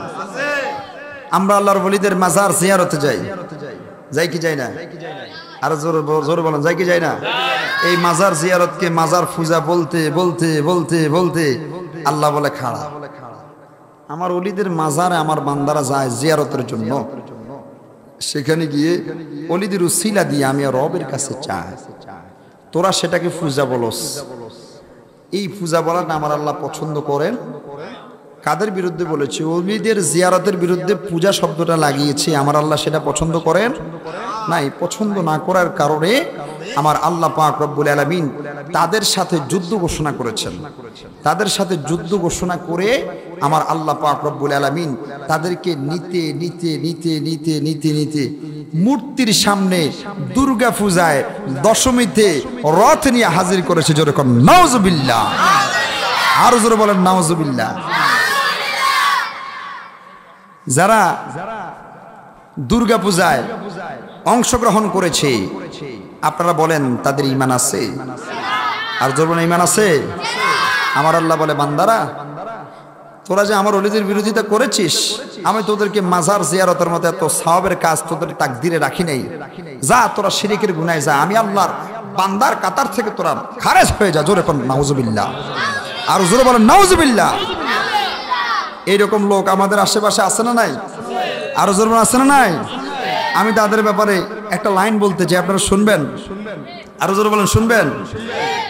আমরা আল্লাহর ওলিদের মাজার জিয়ারতে যাই, যাই কি যাই না? আরো জোরে বলেন যাই কি যাই না? এই মাজার জিয়ারতকে মাজার পূজা বলতে বলতে বলতে বলতে আল্লাহ বলে খাড়া। আমার ওলিদের মাজারে আমার বান্দারা যায় জিয়ারতের জন্য, সেখানে গিয়ে ওলিদের উসিলা দিয়ে আমি রবের কাছে চাই, তোরা সেটাকে পূজা বলস। এই পূজা বলাটা আমার আল্লাহ পছন্দ করেন। কাদের বিরুদ্ধে বলেছে? ওলিদের জিয়ারতের বিরুদ্ধে পূজা শব্দটা লাগিয়েছে, আমার আল্লাহ সেটা পছন্দ করেন নাই। পছন্দ না করার কারণে আমার আল্লাহ পাক রব্বুল আলামিন তাদের সাথে যুদ্ধ ঘোষণা করেছেন। তাদের সাথে যুদ্ধ ঘোষণা করে আমার আল্লাহ পাক রব্বুল আলামিন তাদেরকে নিতে নিতে নিতে নিতে নিতে নিতে মূর্তির সামনে দুর্গা পূজায় দশমীতে রথ নিয়ে হাজির করেছে। যেরকম নাউজুবিল্লাহ, আরো জোরে বলেন নাউজুবিল্লাহ। যারা দুর্গা পূজায় অংশগ্রহণ করেছে আপনারা বলেন তাদের ঈমান আছে? আর জোরে বলেন ঈমান আছে? আমার আল্লাহ বলে বান্দারা তোরা যে আমার ওলিদের বিরোধিতা করেছিস, আমি তোদেরকে মাজার জিয়ারতের মতো এত সওয়াবের কাজ তোদের তাকদিরে রাখি নাই। যা তোরা শিরকের গুনায় যা, আমি আল্লাহর বান্দার কাতার থেকে তোরা খারেজ হয়ে যা। জোরে বলেন নাউজুবিল্লাহ, আর জোরে বলেন নাউজুবিল্লাহ। এইরকম লোক আমাদের আশেপাশে আছে না নাই? আরো জোরে বলেন আছে না নাই? আমি তাদের ব্যাপারে একটা লাইন বলতে চাই, আপনারা শুনবেন? আরো জোরে বলেন শুনবেন?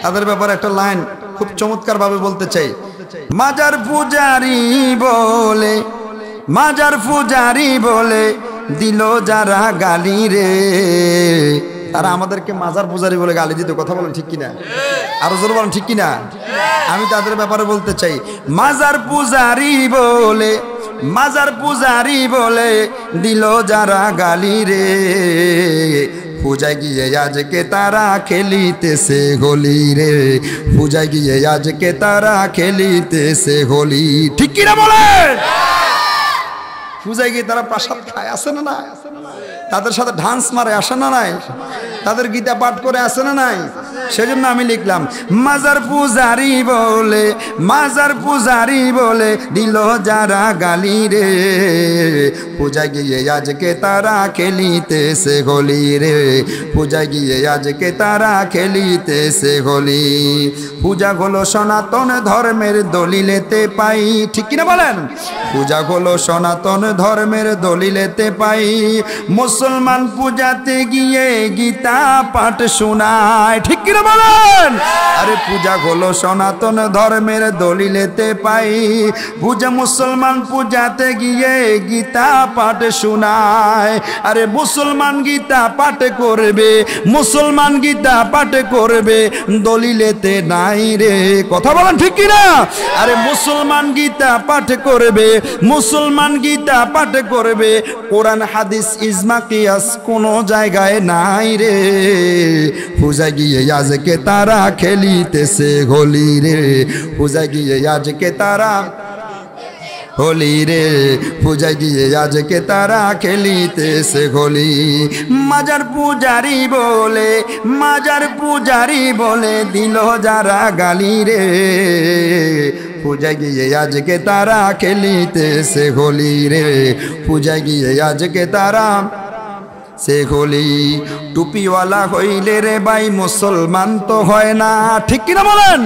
তাদের ব্যাপারে একটা লাইন খুব চমৎকার ভাবে বলতে চাই। মাজার পূজারি বলে, মাজার পূজারি বলে দিল যারা গালি রে, তারা আমাদেরকে মাজার পূজারি বলে গালি দিত। কথা বলেন ঠিক কিনা? আরো জোরে বলেন ঠিক কিনা? আমি তাদের ব্যাপারে বলতে চাই, মাজার পূজারি বলে, মাজার পূজারি বলে দিল যারা গালি রে, পূজায় গিয়ে আজকে তারা খেলিতেছে হোলি রে, পূজায় গিয়ে আজকে তারা খেলিতেছে হোলি। ঠিক কিনা বলেন? পূজায় গিয়ে তারা প্রসাদ খায়, আসে না না? তাদের সাথে ডান্স মারে, আসে না নাই? তাদের গীতা পাঠ করে, আসে না নাই? সেজন্য আমি লিখলাম মাজার পূজারি বলে, মাজার পূজারি বলে দিল যারা গালি রে, পূজায় গিয়ে আজকে তারা খেলিতেছে হোলি রে, পূজায় গিয়ে আজকে তারা খেলিতেছে হোলি। পূজা হলো সনাতন ধর্মের দলিলেতে পাই। ঠিক কিনা বলেন? পূজা হলো সনাতন ধর্মের দলিলেতে পাই, মুসলমান পূজাতে গিয়ে গীতা পাঠ শোনায়। ঠিক কিনা বলেন? আরে পূজা হলো সনাতন ধর্মের দলিলেতে পাই, পূজা মুসলমান পূজাতে গিয়ে গীতা পাঠ শোনায়। আরে মুসলমান গীতা পাঠ করবে, মুসলমান গীতা পাঠ করবে, দলিলেতে নাই রে। কথা বলেন ঠিক কিনা? আরে মুসলমান গীতা পাঠ করবে, মুসলমান গীতা পাঠ করবে, কোরআন হাদিস ইজমা কিয়াস কোনো জায়গায় নাই রে, পূজা গিয়ে আজকে তারা খেলিতেছে হোলি রে, পূজা গিয়ে আজকে তারা হোলি রে, পূজা গিয়ে আজকে তারা খেলিতেছে হোলি। মাজার পূজারি বলে, মাজার পূজারি বলে দিল যারা গালি রে, পূজা গিয়ে আজকে তারা খেলিতেছে হোলি রে, পূজা গিয়ে আজকে তারা সে হলি টুপিওয়ালা হইলে রে ভাই মুসলমান তো হয় না, ঠিক কিনা বলেন?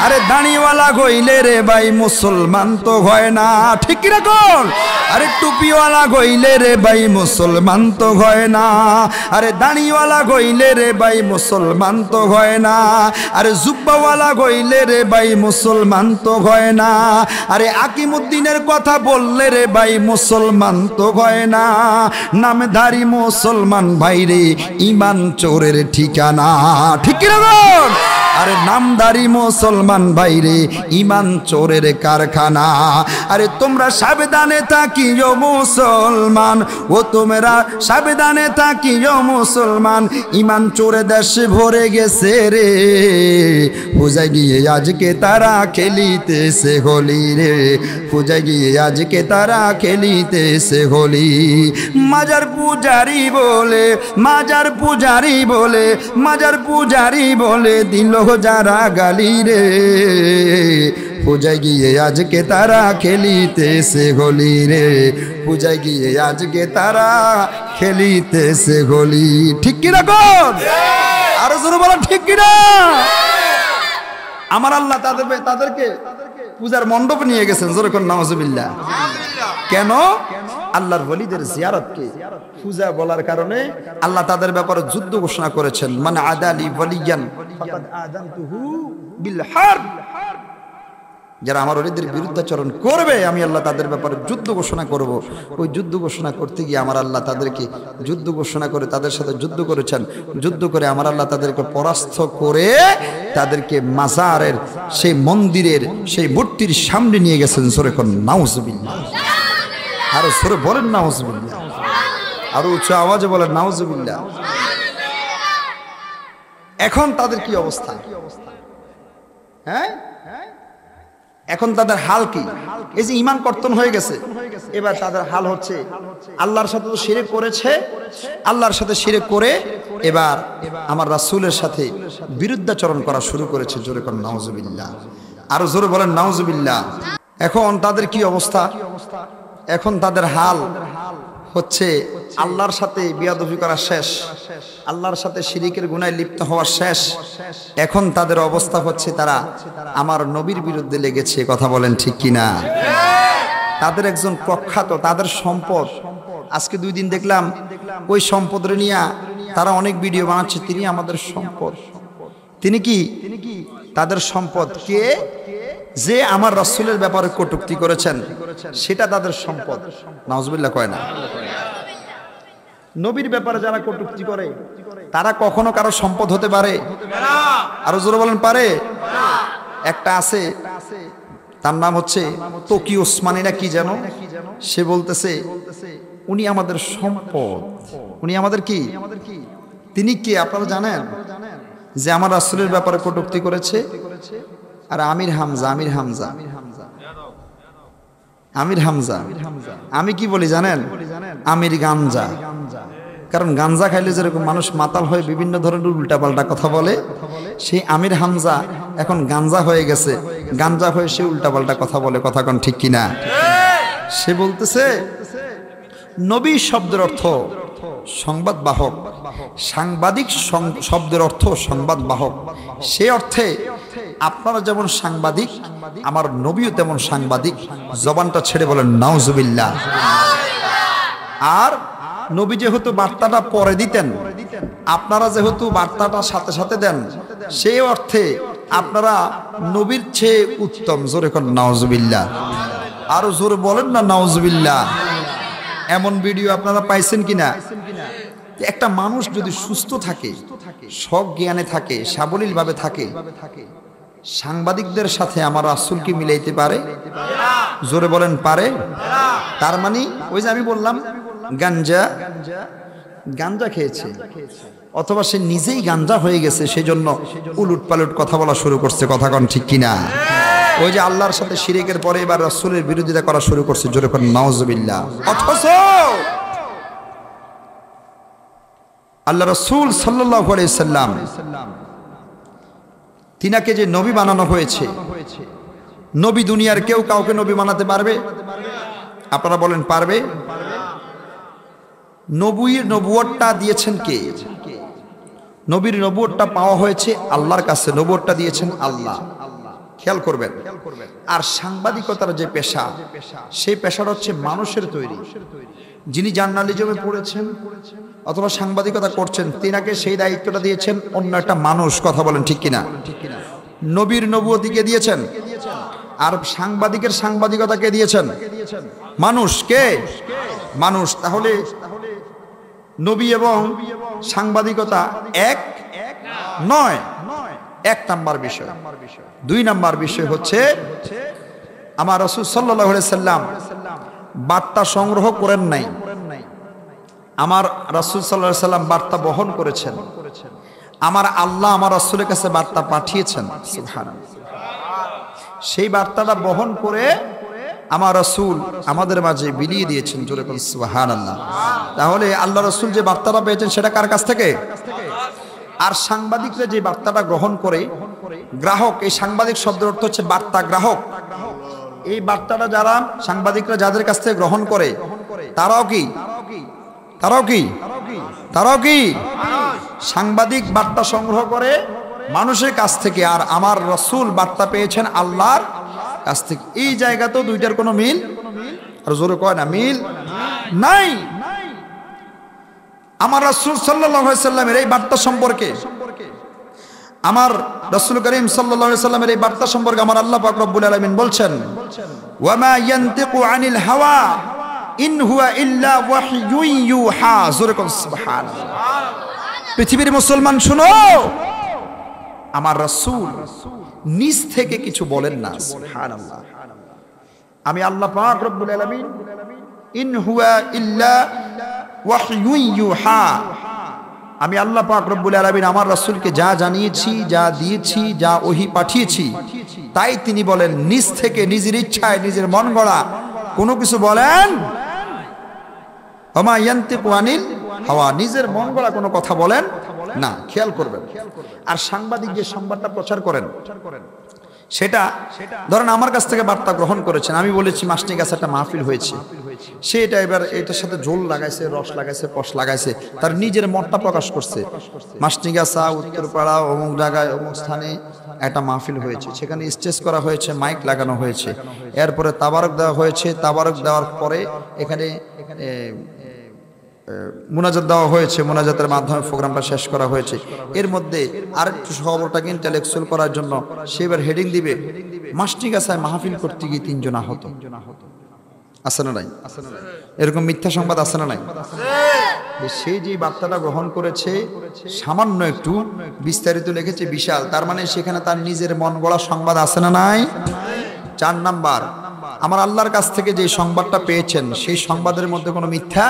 আরে দাড়িওয়ালা হইলে রে ভাই মুসলমান তো হয় না, ঠিক কিনা কোন? আরে টুপিওয়ালা হইলে রে ভাই মুসলমান তো হয় না, আরে দাড়িওয়ালা হইলে রে ভাই মুসলমান তো হয় না, আরে জুব্বাওয়ালা হইলে রে ভাই মুসলমান তো হয় না, আরে আকিমুদ্দিনের কথা বললে রে ভাই মুসলমান তো হয় না। নামধারী মুসলমান ভাইরে ইমান চোরের ঠিকানা, ঠিক কিনা বল? আরে নামধারী মুসলমান ভাইরে ইমান চোরের কারখানা। আরে তোমরা সাবধানে থাকিও মুসলমান, ও তোমরা সাবধানে থাকিও মুসলমান, ইমান চোরে দেশে ভরে গেছে রে, পূজায় গিয়ে আজকে তারা খেলিতেছে হোলি রে, পূজায় গিয়ে আজকে তারা খেলিতেছে হোলি। মাজার পূজারি বলে, মাজার পূজারি বলে, মাজার পূজারি বলে দিল যারা গালি রে, পূজায় গিয়ে আজকে তারা খেলিতেছে হোলি রে, পূজায় গিয়ে আজকে তারা খেলিতেছে হোলি। ঠিক কিনা কোন? আরো জোরে বলো ঠিক কিনা? আমার আল্লাহ তাদেরকে পূজার মণ্ডপে নিয়ে গেছেন, জোরে কোন নাউজুবিল্লাহ। কেন? আল্লাহর ওলিদের জিয়ারতকে পূজা বলার কারণে আল্লাহ তাদের ব্যাপারে যুদ্ধ ঘোষণা করেছেন। মান আদালি ওয়ালিয়ান ফাকাদ আযানতুহু বিল হারব, যারা আমার ওলিদের বিরুদ্ধাচরণ করবে আমি আল্লাহ তাদের ব্যাপারে যুদ্ধ ঘোষণা করব। ওই যুদ্ধ ঘোষণা করতে গিয়ে আমার আল্লাহ তাদেরকে যুদ্ধ ঘোষণা করে তাদের সাথে যুদ্ধ করেছেন। যুদ্ধ করে আমার আল্লাহ তাদেরকে পরাস্ত করে তাদেরকে মাজারের সেই মন্দিরের সেই মূর্তির সামনে নিয়ে গেছেন। জোরে কোন নাউজুবিল্লাহ। আরো জোরে বলেন নাউজুবিল্লাহ, আরো উচ্চ আওয়াজে বলেন নাউজুবিল্লাহ। এখন তাদের কি অবস্থা? হ্যাঁ, এখন তাদের হাল কি? এই যে ঈমান কর্তন হয়ে গেছে, এবার তাদের হাল হচ্ছে আল্লাহর সাথে তো শিরক করেছে, আল্লাহর সাথে শিরক করে এবার আমার রাসূলের সাথে বিরুদ্ধাচরণ করা শুরু করেছে। জোরে করেন নাউজুবিল্লাহ, আরো জোরে বলেন নাউজুবিল্লাহ। এখন তাদের কি অবস্থা? এখন তাদের হাল হচ্ছে আল্লাহর সাথে বিয়াদবি করা শেষ, আল্লাহর সাথে শিরিকের গুনায় লিপ্ত হওয়া শেষ। এখন তাদের অবস্থা হচ্ছে তারা আমার নবীর বিরুদ্ধে লেগেছে। কথা বলেন ঠিক কিনা? তাদের একজন প্রখ্যাত, তাদের সম্পদ, আজকে 2 দিন দেখলাম ওই সম্পদের নিয়ে তারা অনেক ভিডিও বানাচ্ছে। তিনি আমাদের সম্পদ। তিনি কি? তাদের সম্পদ কে? যে আমার রাসূলের ব্যাপারে কটূক্তি করেছেন সেটা তাদের সম্পদ। নাউজুবিল্লাহ কয় না? নবীর ব্যাপারে যারা কটূক্তি করে তারা কখনো কারো সম্পদ হতে পারে? আরো জোরে বলেন পারে? একটা আছে, তার নাম হচ্ছে তকি ওসমানী না কি যেন, সে বলতেছে উনি আমাদের সম্পদ। উনি আমাদের কি? তিনি কি আপনারা জানেন? যে আমার রাসূলের ব্যাপারে কটূক্তি করেছে। আর আমির হামজা, আমির হামজা, আমির হামজা, আমি কি বলি জানেন? আমির গাঞ্জা। কারণ গাঞ্জা খাইলে যেরকম মানুষ মাতাল হয়ে বিভিন্ন ধরনের উল্টাপাল্টা কথা বলে, সেই আমির হামজা এখন গাঞ্জা হয়ে গেছে। গাঞ্জা হয়ে সে উল্টাপাল্টা কথা বলে। কথা কোন ঠিক কিনা? সে বলতেছে নবী শব্দের অর্থ সংবাদ বাহক, সাংবাদিক শব্দের অর্থ সংবাদ বাহক। সে অর্থে আপনারা যেমন সাংবাদিক, আমার নবীও তেমন সাংবাদিক। জবানটা ছেড়ে বলেন নাউজুবিল্লাহ। আর নবী যেহেতু বার্তাটা পরে দিতেন, আপনারা যেহেতু বার্তাটা সাথে সাথে দেন, সেই অর্থে আপনারা নবীর চেয়ে উত্তম। জোরে করেন নাউজুবিল্লাহ, আরো জোরে বলেন না নাউজুবিল্লাহ। এমন ভিডিও আপনারা পাইছেন কিনা? একটা মানুষ যদি সুস্থ থাকে, সজ্ঞানে থাকে, সাবলীল ভাবে থাকে, সাংবাদিকদের সাথে আমার রাসূল কি মিলাইতে পারে? জোরে বলেন পারে? তার মানে ওই যে আমি বললাম গাঞ্জা, গাঞ্জা খেয়েছে অথবা সে নিজেই গাঞ্জা হয়ে গেছে, সেজন্য উলুট পালুট কথা বলা শুরু করছে। কথা কোন ঠিক কিনা? ওই যে আল্লাহর সাথে শিরকের পরে এবার রাসূলের বিরোধিতা করা শুরু করছে। জোরে করেন নাউজুবিল্লাহ। অথচ আল্লাহ রাসূল সাল্লাল্লাহু আলাইহি সাল্লাম তিনাকে যে নবী বানানো হয়েছে, নবী দুনিয়ার কেউ কাউকে নবী বানাতে পারবে? আপনারা বলেন পারবে? নবুয়তটা দিয়েছেন কে? নবীর নবুয়তটা পাওয়া হয়েছে আল্লাহর কাছে, নবুয়তটা দিয়েছেন আল্লাহ। খেয়াল করবেন। আর সাংবাদিকতার যে পেশা, সেই পেশাটা হচ্ছে মানুষের তৈরি। যিনি জার্নালিজমে পড়েছেন অথবা সাংবাদিকতা করছেন, তিনাকে সেই দায়িত্বটা দিয়েছেন অন্য একটা মানুষ। কথা বলেন ঠিক কিনা? নবীর নবুয়তিকে দিয়েছেন, আর সাংবাদিকের সাংবাদিকতাকে দিয়েছেন মানুষ। কে? মানুষ। তাহলে নবী এবং সাংবাদিকতা এক নয়। এক নাম্বার বিষয়। দুই নাম্বার বিষয় হচ্ছে আমার রাসূল সাল্লাল্লাহু আলাইহি সাল্লাম বার্তা সংগ্রহ করেন নাই, আমার রাসূল সাল্লাল্লাহু আলাইহি সাল্লাম বার্তা বহন করেছেন। আমার আল্লাহ আমার রাসূলের কাছে বার্তা পাঠিয়েছেন। সুবহানাল্লাহ। সেই বার্তাটা বহন করে আমার রাসূল আমাদের মাঝে বিলিয়ে দিয়েছেন। জোরে বলুন সুবহানাল্লাহ। তাহলে আল্লাহ রাসূল যে বার্তাটা পেয়েছেন সেটা কার কাছ থেকে? আর সাংবাদিকরা যে বার্তাটা গ্রহণ করে, গ্রাহক, এই সাংবাদিক শব্দের অর্থ হচ্ছে বার্তা গ্রাহক। এই বার্তাটা যারা সাংবাদিকরা যাদের কাছ থেকে গ্রহণ করে তারাও কি সাংবাদিক বার্তা সংগ্রহ করে মানুষের কাছ থেকে, আর আমার রাসূল বার্তা পেয়েছেন আল্লাহর কাছ থেকে। এই জায়গাতেও দুইটার কোনো মিল, আর জোরে কয় না, মিল নাই। আমার রাসূল সাল্লাল্লাহু আলাইহি সাল্লামের এই বার্তা সম্পর্কে, আমার রাসূল করিম সাল্লাল্লাহু আলাইহি সাল্লামের এই বার্তা সম্পর্কে আমার আল্লাহ পাক রব্বুল আলামিন বলছেন, ওয়া মা ইয়ানতিকু আনিল হাওয়া ইন হুয়া ইল্লা ওয়াহয়ুন ইউহা। জোরে কোন সুবহানাল্লাহ। পৃথিবীর মুসলমান শুনো, আমার রাসূল নিজ থেকে কিছু বলেন না। সুবহানাল্লাহ। আমি আল্লাহ পাক রব্বুল আলামিন ইন হুয়া ইল্লা ওয়াহয়ুন ইউহা, আমি আল্লাহ পাক রব্বুল আলামিন আমার রাসূলকে যা জানিয়েছি, যা দিয়েছি, যা ওহী পাঠিয়েছি, তাই তিনি বলেন। নিজ থেকে, নিজের ইচ্ছায়, নিজের মন গড়া কোনো কিছু বলেন ওমা ইয়ানতিকু আনিল হাওয়া, নিজের মন গড়া কোনো কথা বলেন না। খেয়াল করবেন। আর সাংবাদিক যে সংবাদটা প্রচার করেন, সেটা ধরেন আমার কাছ থেকে বার্তা গ্রহণ করেছেন, আমি বলেছি মাসনি গাছে একটা মাহফিল হয়েছে, সে এটা এবার এটার সাথে ঝোল লাগাইছে, রস লাগাইছে, কষ লাগাইছে, তার নিজের মতটা প্রকাশ করছে। মাসনি গাছা উত্তরপাড়া অমুক জায়গায় অমুক স্থানে একটা মাহফিল হয়েছে, সেখানে স্টেজ করা হয়েছে, মাইক লাগানো হয়েছে, এরপরে তাবারক দেওয়া হয়েছে, তাবারক দেওয়ার পরে এখানে মুনাজাত দেওয়া হয়েছে, মুনাজাতের মাধ্যমে প্রোগ্রামটা শেষ করা হয়েছে। এর মধ্যে আরেকটু খবরটাকে ইন্টেলেকচুয়াল করার জন্য সেবার হেডিং দিবে, মাসনি গাছায় মাহফিল করতে গিয়ে 3 জন আহত। আছে না নাই? এরকম মিথ্যা সংবাদ আছে না নাই? সে যে বার্তাটা গ্রহণ করেছে সামান্য একটু, বিস্তারিত লিখেছে বিশাল, তার মানে সেখানে তার নিজের মন গড়া সংবাদ আছে না নাই? 4 নাম্বার, আমার আল্লাহর কাছ থেকে যে সংবাদটা পেয়েছেন সেই সংবাদের মধ্যে কোনো মিথ্যা,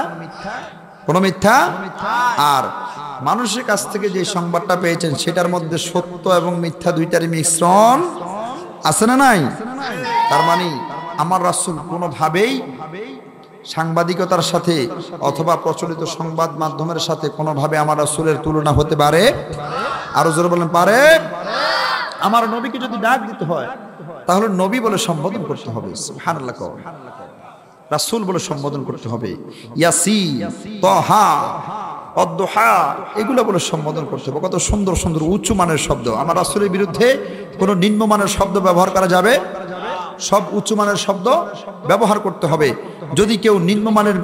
আর মানুষের কাছ থেকে যে সংবাদটা পেয়েছেন সেটার মধ্যে সত্য এবং মিথ্যা দুইটারই মিশ্রণ আছে না নাই? তার মানে আমার রাসূল কোনোভাবেই সাংবাদিকতার সাথে অথবা প্রচলিত সংবাদ মাধ্যমের সাথে কোনোভাবে আমার রাসূলের তুলনা হতে পারে? আরো জোরে বলেন, পারে? আমার নবীকে যদি ডাক দিতে হয় তাহলে নবী বলে সম্বোধন করতে হবে। সুবহানাল্লাহ। রাসূল বলে সম্বোধন করতে হবে। ইয়াসিন, তাহা, অদ্দুহা, এগুলো বলে সম্বোধন করতে হবে। কত সুন্দর সুন্দর উচ্চ মানের শব্দ। আমার রাসূলের বিরুদ্ধে কোনো নিম্নমানের শব্দ ব্যবহার করা যাবে? সব উচ্চ মানের শব্দ ব্যবহার করতে হবে। যদি কেউ নিম্নমানের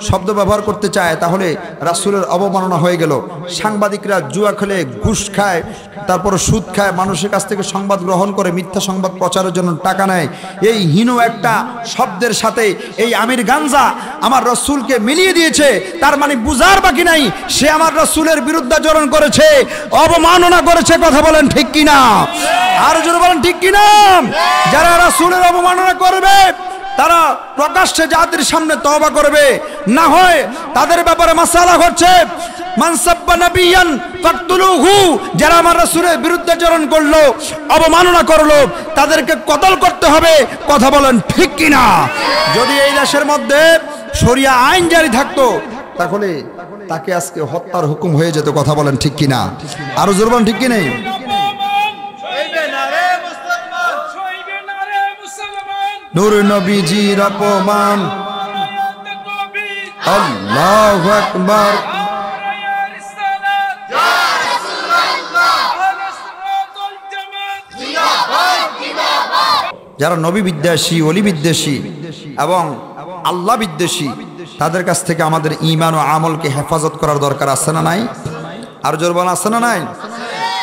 শব্দ ব্যবহার করতে চায় তাহলে রাসূলের অবমাননা হয়ে গেল। সাংবাদিকরা জুয়া খেলে, ঘুষ খায়, তারপর সুদ খায়, মানুষের কাছ থেকে সংবাদ গ্রহণ করে মিথ্যা সংবাদ প্রচারের জন্য টাকা নেয়। এই হীন একটা শব্দের সাথে এই আমির গাঞ্জা আমার রাসূলকে মিলিয়ে দিয়েছে। তার মানে বুঝার বাকি নাই, সে আমার রাসূলের বিরুদ্ধাচরণ করেছে, অবমাননা করেছে। কথা বলেন ঠিক কিনা? আর জোরে বলেন ঠিক কিনা? যারা রাসূলের অবমাননা করবে তারা প্রকাশ্যে জাতির সামনে তওবা করবে, না হয় তাদের ব্যাপারে মাসালা হচ্ছে মান সাব্বা নাবিয়ান ফাকতুলুহু, যারা আমার রাসূলের বিরুদ্ধাচরণ করলো, অবমাননা করলো, তাদেরকে কতল করতে হবে। কথা বলেন ঠিক কিনা? যদি এই দেশের মধ্যে শরিয়া আইন জারি থাকতো তাহলে তাকে আজকে হত্যার হুকুম হয়ে যেত। কথা বলেন ঠিক কিনা? আরো জোরে বলেন ঠিক কিনা? নূর নবীজির অপমান আল্লাহু আকবার। যারা নবী বিদ্বেষী, অলি বিদ্বেষী এবং আল্লাহ বিদ্বেষী, তাদের কাছ থেকে আমাদের ঈমান ও আমলকে হেফাজত করার দরকার আছে না নাই? আর জোর বলেন আছে না নাই?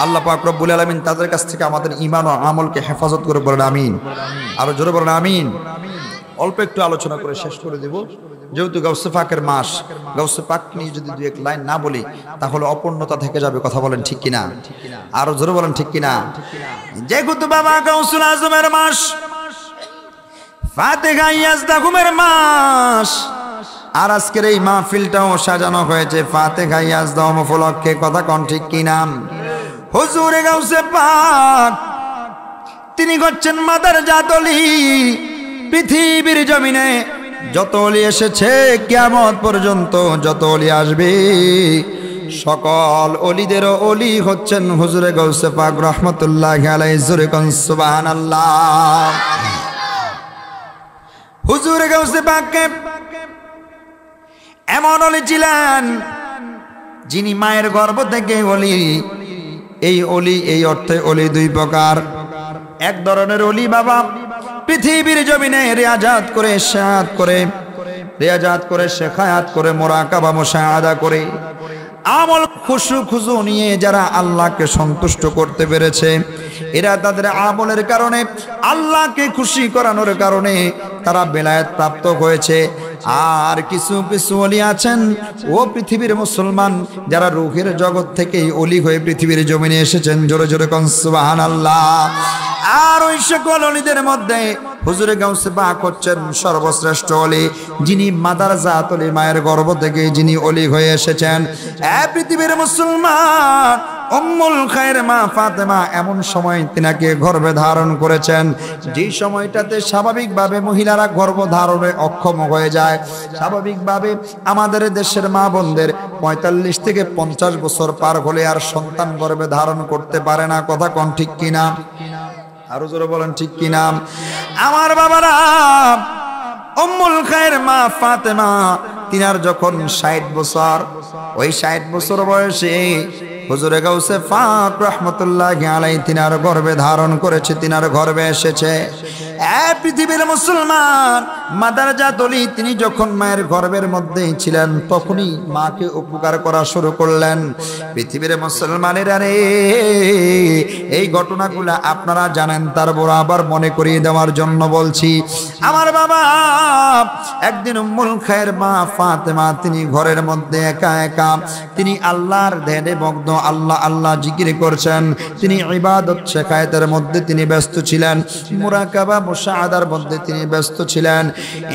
আল্লাহ পাক রব্বুল আলামিন তাদের কাছ থেকে আমাদের ঈমান ও আমলকে হেফাজত করে বলেন আমিন। আর জোরে বলেন আমিন। অল্প একটু আলোচনা করে শেষ করে দেব, যেহেতু গাউসে পাকের মাস, গাউসে পাক নিয়ে যদি দুই এক লাইন না বলি তাহলে অপূর্ণতা থেকে যাবে। কথা বলেন ঠিক কিনা? আরো জোরে বলেন ঠিক কিনা? যেহেতু বাবা গাউসুল আজমের মাস, ফাতেহা ইয়াজদাহুমের মাস, আর আজকের এই মাহফিলটাও সাজানো হয়েছে ফাতেহা ইয়াজদাহুম উপলক্ষে। কথা কোন ঠিক কিনা? হুজুরে গাউসে পাক তিনি হচ্ছেন মাদারজাত ওলি। পৃথিবীর জমিনে যত ওলি এসেছে, কিয়ামত পর্যন্ত যত ওলি আসবে, সকল ওলিদেরও ওলি হচ্ছেন হুজুরে গাউসে পাক রহমতুল্লাহি আলাইহি। জোরে কোন সুবহানাল্লাহ। হুজুরে গাউসে পাককে এমন ওলি ছিলেন যিনি মায়ের গর্ভ থেকে ওলি। এই ওলি, এই অর্থে ওলি দুই প্রকার। এক ধরনের ওলি বাবা পৃথিবীর জমিনে রিয়াজাত করে, শাহাদ করে, রিয়াজাত করে, শেখায়াত করে, মুরাকাবা মুশাহাদা করে, আমল খুশু নিয়ে যারা আল্লাহকে সন্তুষ্ট করতে পেরেছে, এরা তাদের আমলের কারণে, আল্লাহকে খুশি করানোর কারণে তারা বেলায়েত প্রাপ্ত হয়েছে। আর কিছু কিছু ওলি আছেন ও পৃথিবীর মুসলমান, যারা রূহের জগৎ থেকেই ওলি হয়ে পৃথিবীর জমিনে এসেছেন। জোরে জোরে কোন সুবহানাল্লাহ। আর ওই সকল ওলিদের মধ্যে হুজুরে গাউসে পাক হচ্ছেন সর্বশ্রেষ্ঠ ওলি, যিনি মাদারজাত ওলি, মায়ের গর্ভ থেকে যিনি ওলি হয়ে এসেছেন। পৃথিবীর মুসলমান উম্মুল খায়ের মা ফাতেমা এমন সময় তিনাকে গর্ভে ধারণ করেছেন, যেই সময়টাতে স্বাভাবিকভাবে মহিলারা গর্ভ ধারণে অক্ষম হয়ে যায়। স্বাভাবিকভাবে আমাদের দেশের মা বোনদের ৪৫ থেকে ৫০ বছর পার হলে আর সন্তান গর্ভে ধারণ করতে পারে না। কথা কোন ঠিক কিনা? আরো জোরে বলেন ঠিক কিনা? আমার বাবারা, উম্মুল খায়ের মা ফাতেমা তিনার যখন ৬০ বছর, ওই ৬০ বছর বয়সে হুজুরে গাউসে পাক রহমতুল্লাহি আলাইহি তিনার গর্ভে ধারণ করেছে, তিনার গর্ভে এসেছে। পৃথিবীর মুসলমান মাদারজাত ওলি তিনি যখন মায়ের গর্ভের মধ্যেই ছিলেন, তখনই মাকে উপকার করা শুরু করলেন। পৃথিবীর মুসলমানেরা রে, এই ঘটনাগুলো আপনারা জানেন, তারপর আবার মনে করিয়ে দেওয়ার জন্য বলছি। আমার বাবা, একদিন উম্মুল খায়ের মা ফাতেমা তিনি ঘরের মধ্যে একা একা তিনি আল্লাহর ধ্যানে মগ্ন, আল্লাহ আল্লাহ জিকির করছেন। তিনি ইবাদত শেখায়েতের মধ্যে তিনি ব্যস্ত ছিলেন, মুরাকাবা মুশাহাদার মধ্যে তিনি ব্যস্ত ছিলেন।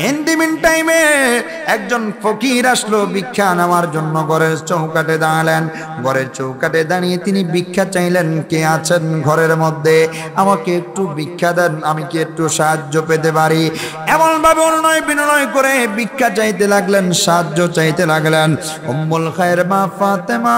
ইন দি মিন টাইমে একজন ফকির আসলো ভিক্ষা নেওয়ার জন্য। ঘরের চৌকাঠে দাঁড়ালেন, ঘরের চৌকাঠে দাঁড়িয়ে তিনি ভিক্ষা চাইলেন। কে আছেন ঘরের মধ্যে? আমাকে একটু ভিক্ষা দেন, আমি কি একটু সাহায্য পেতে পারি? এমন ভাবে অনুনয় বিনয় করে ভিক্ষা চাইতে লাগলেন, সাহায্য চাইতে লাগলেন। উম্মুল খায়ের মা ফাতেমা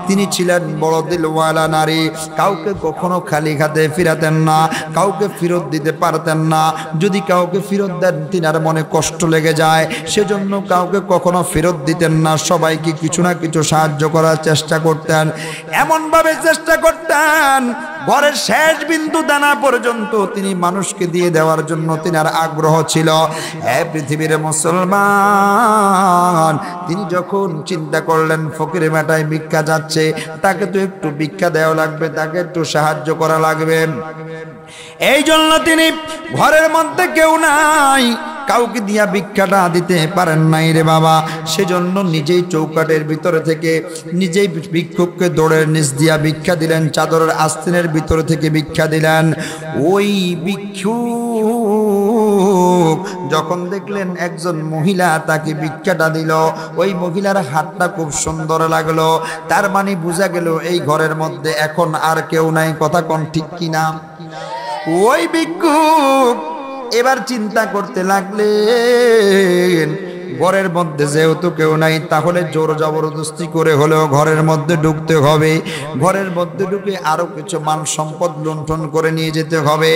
তিনি ছিলেন বড় দিলওয়ালা নারী। কাউকে কখনো খালি হাতে ফিরাতেন না, কাউকে ফেরত দিতে পারতেন না। যদি কাউকে ফেরত দেন তিনার মনে কষ্ট লেগে যায়, সেজন্য কাউকে কখনো ফেরত দিতেন না। সবাইকে কিছু না কিছু সাহায্য করার চেষ্টা করতেন। এমন ভাবে চেষ্টা করতেন, ঘরের শেষ বিন্দু দানা পর্যন্ত তিনি মানুষকে দিয়ে দেওয়ার জন্য তিনার আগ্রহ ছিল। পৃথিবীর মুসলমান তিনি যখন চিন্তা করলেন ফকির বেটায় ভিক্ষা যাচ্ছে, তাকে তো একটু ভিক্ষা দেওয়া লাগবে, তাকে একটু সাহায্য করা লাগবে। এই জন্য তিনি ঘরের মধ্যে কেউ নাই, কাউকে দিয়া ভিক্ষাটা দিতে পারেন নাই রে বাবা। সেজন্য নিজেই চৌকাটের ভিতরে থেকে নিজেই ভিক্ষুককে দৌড়ের নিচ দিয়া ভিক্ষা দিলেন, চাদরের আস্তিনের ভিতরে থেকে ভিক্ষা দিলেন। ওই ভিক্ষুক যখন দেখলেন একজন মহিলা তাকে ভিক্ষাটা দিল, ওই মহিলার হাতটা খুব সুন্দর লাগলো। তার মানে বোঝা গেল এই ঘরের মধ্যে এখন আর কেউ নাই। কথা কোন ঠিক কিনা? ওই ভিক্ষুক এবার চিন্তা করতে লাগলেন, ঘরের মধ্যে যেহেতু কেউ নাই, তাহলে জোর জবরদস্তি করে হলেও ঘরের মধ্যে ঢুকতে হবে। ঘরের মধ্যে ঢুকে আরো কিছু মান সম্পদ লুণ্ঠন করে নিয়ে যেতে হবে।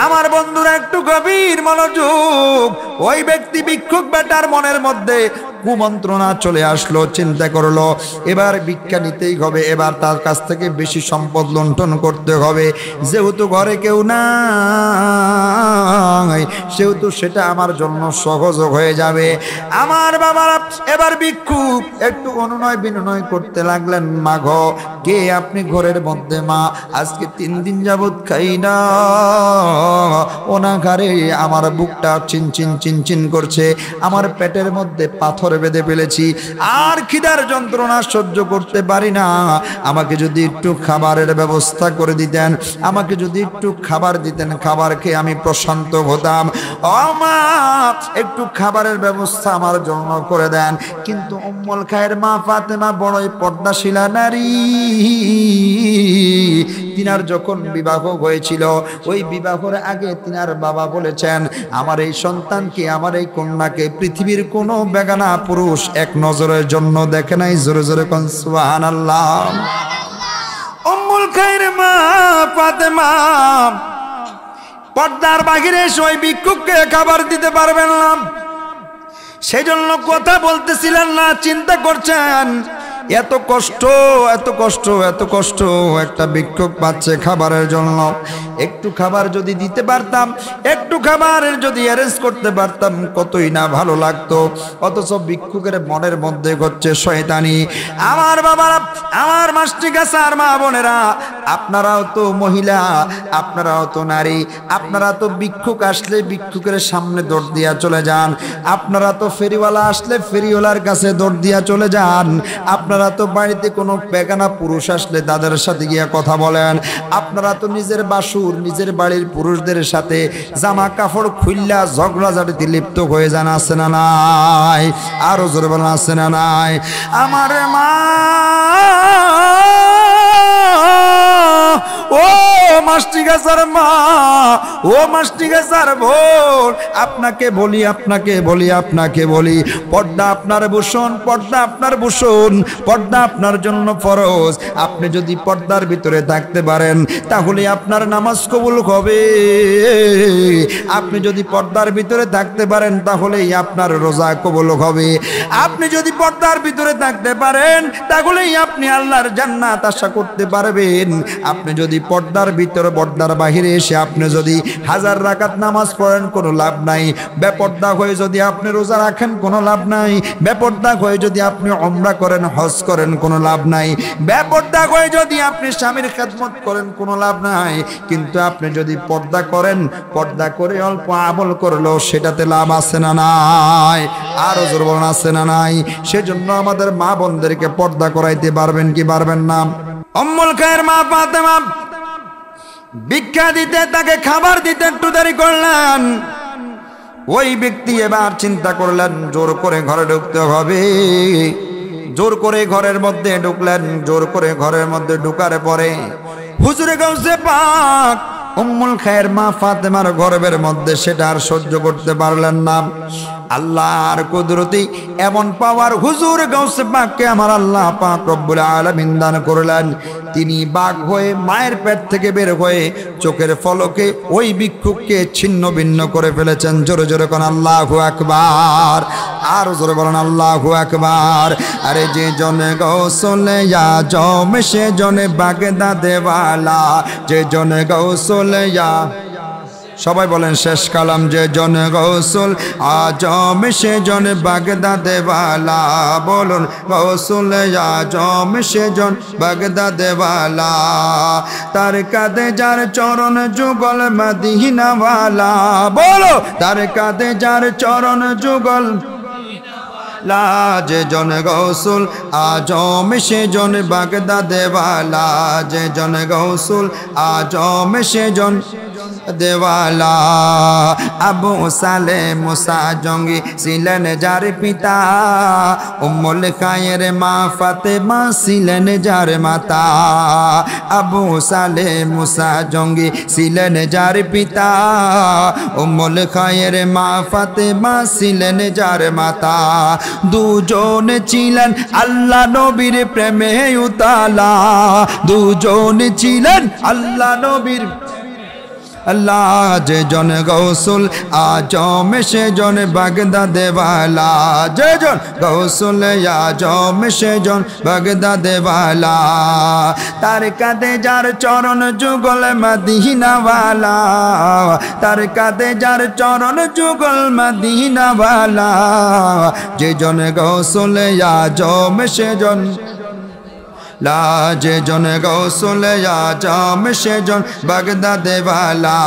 আমার বন্ধুরা একটু গভীর মনোযোগ। ওই ব্যক্তি ভিক্ষুক বেটার মনের মধ্যে কুমন্ত্রণা চলে আসলো, চিন্তা করলো এবার ভিক্ষা নিতেই হবে, এবার তার কাছ থেকে বেশি সম্পদ লুণ্ঠন করতে হবে। যেহেতু ঘরে কেউ নাই, সেহেতু সেটা আমার জন্য সহজ হয়ে যাবে। আমার বাবারা এবার ভিক্ষুক একটু অনুনয় বিনয় করতে লাগলেন, মা গো, কে আপনি ঘরের মধ্যে? মা, আজকে 3 দিন যাবৎ খাই না, অনাঘারে আমার বুকটা চিনচিন চিনচিন করছে, আমার পেটের মধ্যে পাথর বেঁধে ফেলেছি, আর খিদার যন্ত্রণা সহ্য করতে পারি না। আমাকে যদি একটু খাবারের ব্যবস্থা করে দিতেন, আমাকে যদি একটু খাবার দিতেন, খাবার খেয়ে আমি প্রশান্ত হতাম। ও মা, একটু খাবারের ব্যবস্থা আমার জন্য করে দেন। কিন্তু উম্মুল খায়ের মা ফাতেমা বড়ই পর্দাশীলা নারী। তিনার যখন বিবাহ হয়েছিল, ওই বিবাহের আগে তিনার বাবা বলেছেন, আমার এই সন্তানকে, আমার এই কন্যাকে পৃথিবীর কোনো বেগানা পুরুষ এক নজরের জন্য দেখে নাই। জোরে জোরে কোন সুবহানাল্লাহ। উম্মুল খায়ের মা ফাতেমা পর্দার বাহিরে ওই ভিক্ষুককে খাবার দিতে পারবেন না, সেজন্য কথা বলতেছিলেন না, চিন্তা করছেন এত কষ্ট, এত কষ্ট, এত কষ্ট একটা ভিক্ষুক পাচ্ছে খাবারের জন্য। একটু খাবার যদি দিতে পারতাম, একটু খাবারের যদি অ্যারেঞ্জ করতে পারতাম, কতই না ভালো লাগতো। অথচ ভিক্ষুকের মনের মধ্যে হচ্ছে শয়তানি। আমার বাবারা, আমার মাস্টিগাছার মা বোনেরা, আপনারাও তো মহিলা, আপনারাও তো নারী, আপনারা তো ভিক্ষুক আসলে ভিক্ষুকের সামনে দৌড় দিয়া চলে যান, আপনারা তো ফেরিওয়ালা আসলে ফেরিওয়ালার কাছে দৌড় দিয়া চলে যান, আপনারা তো বাড়িতে কোনো বেগানা পুরুষ আসলে তাদের সাথে গিয়া কথা বলেন, আপনারা তো নিজের বাসুর, নিজের বাড়ির পুরুষদের সাথে জামা কাপড় খুইল্লা ঝগড়াঝাটিতে লিপ্ত হয়ে যান, আছে না নাই? আরো জোরে বলেন, আছে না নাই? আমার মা, ও মাস্টিগাছার মা, ও মাস্টিগাছার বোন, আপনাকে বলি, আপনাকে বলি, আপনাকে বলি, পর্দা আপনার ভূষণ, পর্দা আপনার ভূষণ, পর্দা আপনার জন্য ফরজ। আপনি যদি পর্দার ভিতরে থাকতে পারেন, তাহলে আপনার নামাজ কবুল হবে। আপনি যদি পর্দার ভিতরে থাকতে পারেন, তাহলেই আপনার রোজা কবুল হবে। আপনি যদি পর্দার ভিতরে থাকতে পারেন, তাহলেই আপনি আল্লাহর জান্নাত আশা করতে পারবেন। আপনি যদি পর্দার ভিতরে, পর্দার বাহিরে এসে আপনি যদি 1000 রাকাত নামাজ পড়েন, কোনো লাভ নাই। বেপর্দা হয়ে যদি আপনি রোজা রাখেন, কোনো লাভ নাই। বেপর্দা হয়ে যদি আপনি উমরা করেন, হজ করেন, কোনো লাভ নাই। বেপর্দা হয়ে যদি আপনি স্বামীর খেদমত করেন, কোনো লাভ নাই। কিন্তু আপনি যদি পর্দা করেন, পর্দা করে অল্প আমল করলেও সেটাতে লাভ আছে না নাই? আরো জোর বলেন, আছে না নাই? সেজন্য আমাদের মা বোনদেরকে পর্দা করাইতে পারবেন কি পারবেন না? উম্মুল খায়ের মা ফাতেমা ভিক্ষা দিতে, তাকে খাবার দিতে একটু দেরি করলেন। ওই ব্যক্তি এবার চিন্তা করলেন, জোর করে ঘরে ঢুকতে হবে। জোর করে ঘরের মধ্যে ঢুকলেন। জোর করে ঘরের মধ্যে ঢুকার পরে হুজুরে গাউসে পাক উম্মুল খায়ের মা ফাতেমার গর্বের মধ্যে সেটা আর সহ্য করতে পারলেন না। আল্লাহর কুদরতি এমন পাওয়ার হুজুর গাউসে পাককে আমার আল্লাহ পাক রব্বুল আলামিন দান করলেন। তিনি বাঘ হয়ে মায়ের পেট থেকে বের হয়ে চোখের ফলকে ওই ভিক্ষুককে ছিন্ন ভিন্ন করে ফেলেছেন। জোরে জোরে কোন আল্লাহু আকবার। আর জোরে বলেন আল্লাহু আকবার। আরে যে জনে গৌসলে আজম সে জনে বাগদাদে ওয়ালা, যে জনে গৌসলে সবাই বলেন শেষ কালাম, যে জন গৌসুল আজম সে জন বাগদাদে ওয়ালা, বলুন গৌসুল আজম সে জন বাগদাদে ওয়ালা, তার কাঁধে যার চরণ যুগল মদিনা ওয়ালা, বলো তার কাঁধে যার চরণ যুগল লা, যে জন গৌসুল আজম সে জন বাগদাদে ওয়ালা, যে জন গৌসুল আজম সে জন দেওয়ালা। আবু সালে মুসা জঙ্গি ছিলেন যার পিতা, উম্মুল খায়ের মা ফাতেমা ছিলেন যার মাতা। আবু সালে মুসা জঙ্গি ছিলেন যার পিতা, উম্মুল খায়ের মা ফাতেমা ছিলেন যার মাতা। দুজন ছিলেন আল্লাহ নবীর প্রেমে উতালা, দুজন ছিলেন আল্লাহ নবীর আল্লাহ। যে জন গৌসুল আজম সে জন বাগদাদে ওয়ালা, যে জন গৌসুল আজম সে জন বাগদাদে ওয়ালা। তার কাঁধে যার চরণ যুগল মদিনা ওয়ালা, তার কাঁধে যার চরণ যুগল মদিনা ওয়ালা। যে জন গৌসুল আজম সে জন যে জন গৌসুল আজম সে জন বাগদাদে ওয়ালা।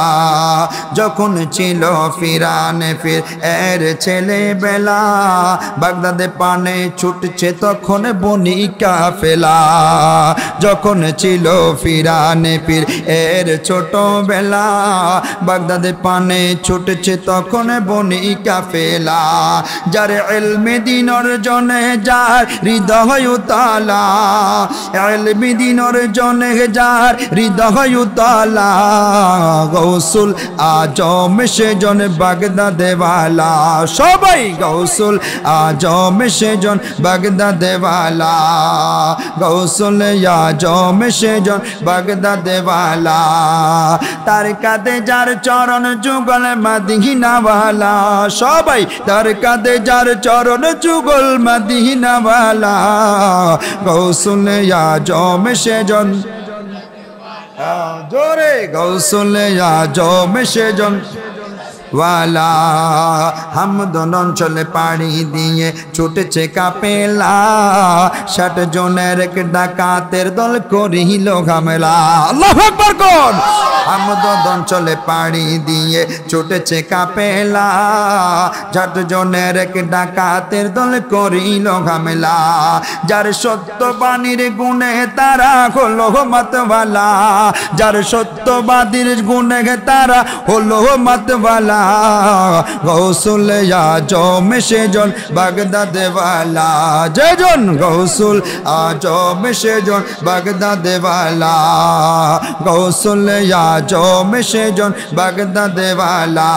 যখন ছিল ফিরানে ফির এর ছেলে বেলা, বাগদাদে পানে ছুটছে তখন বনি কাফেলা। যখন ছিল ফিরানে ফির এর ছোট বেলা, বাগদাদে পানে ছুটছে তখন বনি কাফেলা। যার ইলমে দ্বীন অর্জনে যার হৃদয় উতালা, ইলমে দ্বীন অর্জনে যার হৃদয় উতালা। গৌসুল আজম সে জন বাগদাদে ওয়ালা, সবাই গৌসুল আজম সে জন বাগদাদে ওয়ালা। গৌসুল আজম সে জন বাগদাদে ওয়ালা। তার কাঁধে যার চরণ যুগল মদিনা ওয়ালা, সবাই তার কাঁধে যার চরণ যুগল মদিনা ওয়ালা। গৌসুল আজম সে জন, জোরে গৌসুল আজম সে জন ওয়ালা। হামদন অঞ্চলে পাড়ি দিয়ে ছুটেছে কাপেলা, ৬০ জনের এক ডাকাতের দল করিল ঝামেলা। আল্লাহু আকবার কোন। হামদন অঞ্চলে পাড়ি দিয়ে ছুটেছে কাপেলা, ৬০ জনের এক ডাকাতের দল করিল ঝামেলা। যার সত্যবাণীর গুণে তারা হলো মাতওয়ালা, যার সত্যবাদীর গুণে তারা হলো মাতওয়ালা। গৌসুল আজম সে জন বাগদাদে ওয়ালা, যে জন গৌসুল আজম সে জন বাগদাদে ওয়ালা। গৌসুল আজম সে জন বাগদাদে ওয়ালা।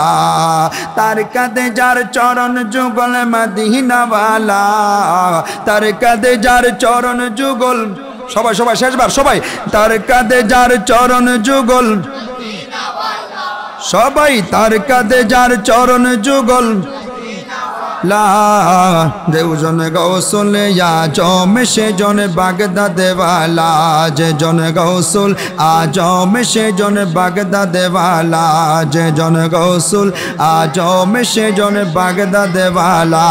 তার কাঁধে যার চরণ যুগল মদিনা ওয়ালা, তার কাঁধে যার চরণ যুগল, সবাই সবাই শেষবার সবাই, তার কাঁধে যার চরণ যুগল, সবাই তার কাঁধে যার চরণ যুগল। যেজন গৌসুল আজম সে জন বাগদাদে ওয়ালা, যে জন গৌসুল আজম সে জন বাগদাদে ওয়ালা, যে জন গৌসুল আজম সে জন বাগদাদে ওয়ালা।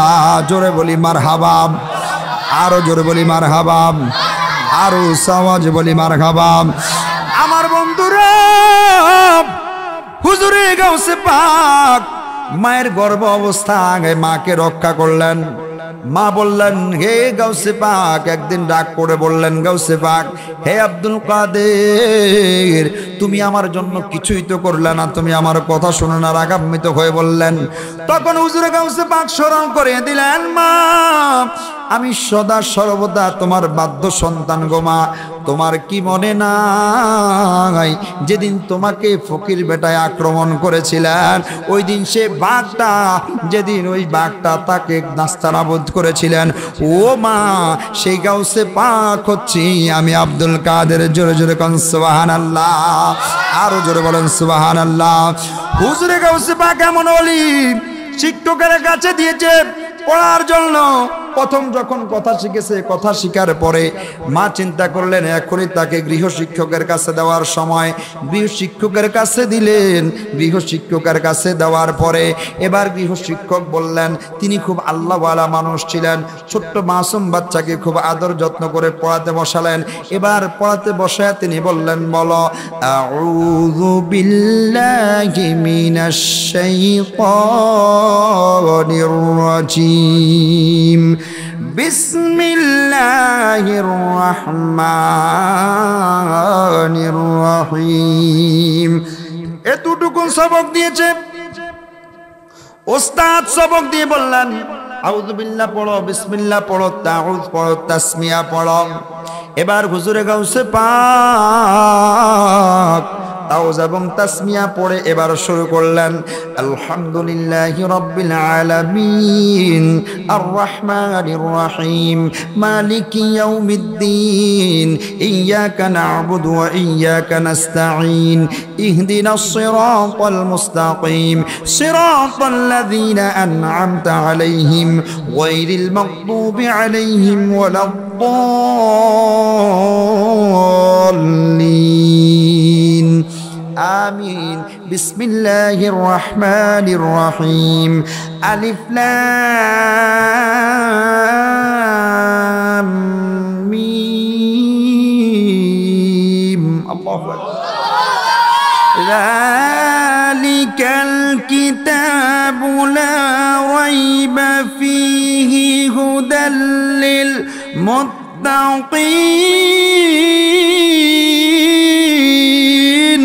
জোরে বলি মারহাবা, আরো জোরে বলি মারহাবা, আরো সওয়াজ বলি মারহাবা। আমার বন্ধুরা, হুজুরে গাউসে পাক মায়ের গর্ভ অবস্থায় মাকে রক্ষা করলেন। মা বললেন, হে গাউসে পাক, একদিন ডাক করে বললেন, গাউসে পাক, হে আব্দুল কাদের, তুমি আমার জন্য কিছুই তো করলে না, তুমি আমার কথা শুনে না, রাগান্বিত হয়ে বললেন। তখন হুজুরে গাউসে পাক স্মরণ করে দিলেন, মা আমি সদা সর্বদা তোমার বাধ্য সন্তান গো মা, তোমার কি মনে নাই যেদিন তোমাকে ফকির বেটায় আক্রমণ করেছিলেন, ওই দিন সে বাঘটা, যেদিন ওই বাঘটা তাকে নাস্তানাবুদ করেছিলেন, ও মা সেই গাউসে পাক হচ্ছি আমি আব্দুল কাদের। জোরে জোরে কোন সুবহানাল্লাহ, আরো জোরে বলেন সুবহানাল্লাহ। হুজুরে গাউসে পাক এমন ওলি, শিক্ষকের কাছে দিয়েছে পড়ার জন্য। প্রথম যখন কথা শিখেছে, কথা শিখার পরে মা চিন্তা করলেন এখনই তাকে গৃহ শিক্ষকের কাছে দেওয়ার সময়। গৃহ শিক্ষকের কাছে দিলেন। গৃহ শিক্ষকের কাছে দেওয়ার পরে এবার গৃহ শিক্ষক বললেন, তিনি খুব আল্লাহওয়ালা মানুষ ছিলেন, ছোট্ট মাসুম বাচ্চাকে খুব আদর যত্ন করে পড়াতে বসালেন। এবার পড়াতে বসায় তিনি বললেন, বলো আউযু বিল্লাহি মিনাশ শাইতানির রাজিম, বিসমিল্লাহির রহমানির রহিম। এতটুকু সবক দিয়েছে। ওস্তাদ সবক দিয়ে বললেন আউযু বিল্লাহ পড়ো, বিসমিল্লাহ পড়ো, তাউজ পড়ো, তাসমিয়া পড়ো। এবার হুজুরে গাউসে পাক তাউজ এবং তাসমিয়া পড়ে এবার শুরু করলেন আলহামদুলিল্লাহি রাব্বিল আলামিন আর রহমানির রহিম মালিকি ইয়াউমিদ্দিন ইয়াকা না'বুদু ওয়া ইয়াকা নাস্তাঈন ইহদিনাস সিরাতাল মুস্তাকিম সিরাতাল লাযীনা আন'আমতা আলাইহিম গায়রিল মাগদুবি আলাইহিম ওয়ালাদ-দাল্লিন আমিন। বিসমিল্লাহির রহমানির রহিম আলিফ লাম মিম। আল্লাহু আকবার। যালিকাল কিতাবু লা রাইবা ফীহি হুদাল লিল মুত্তাকিন।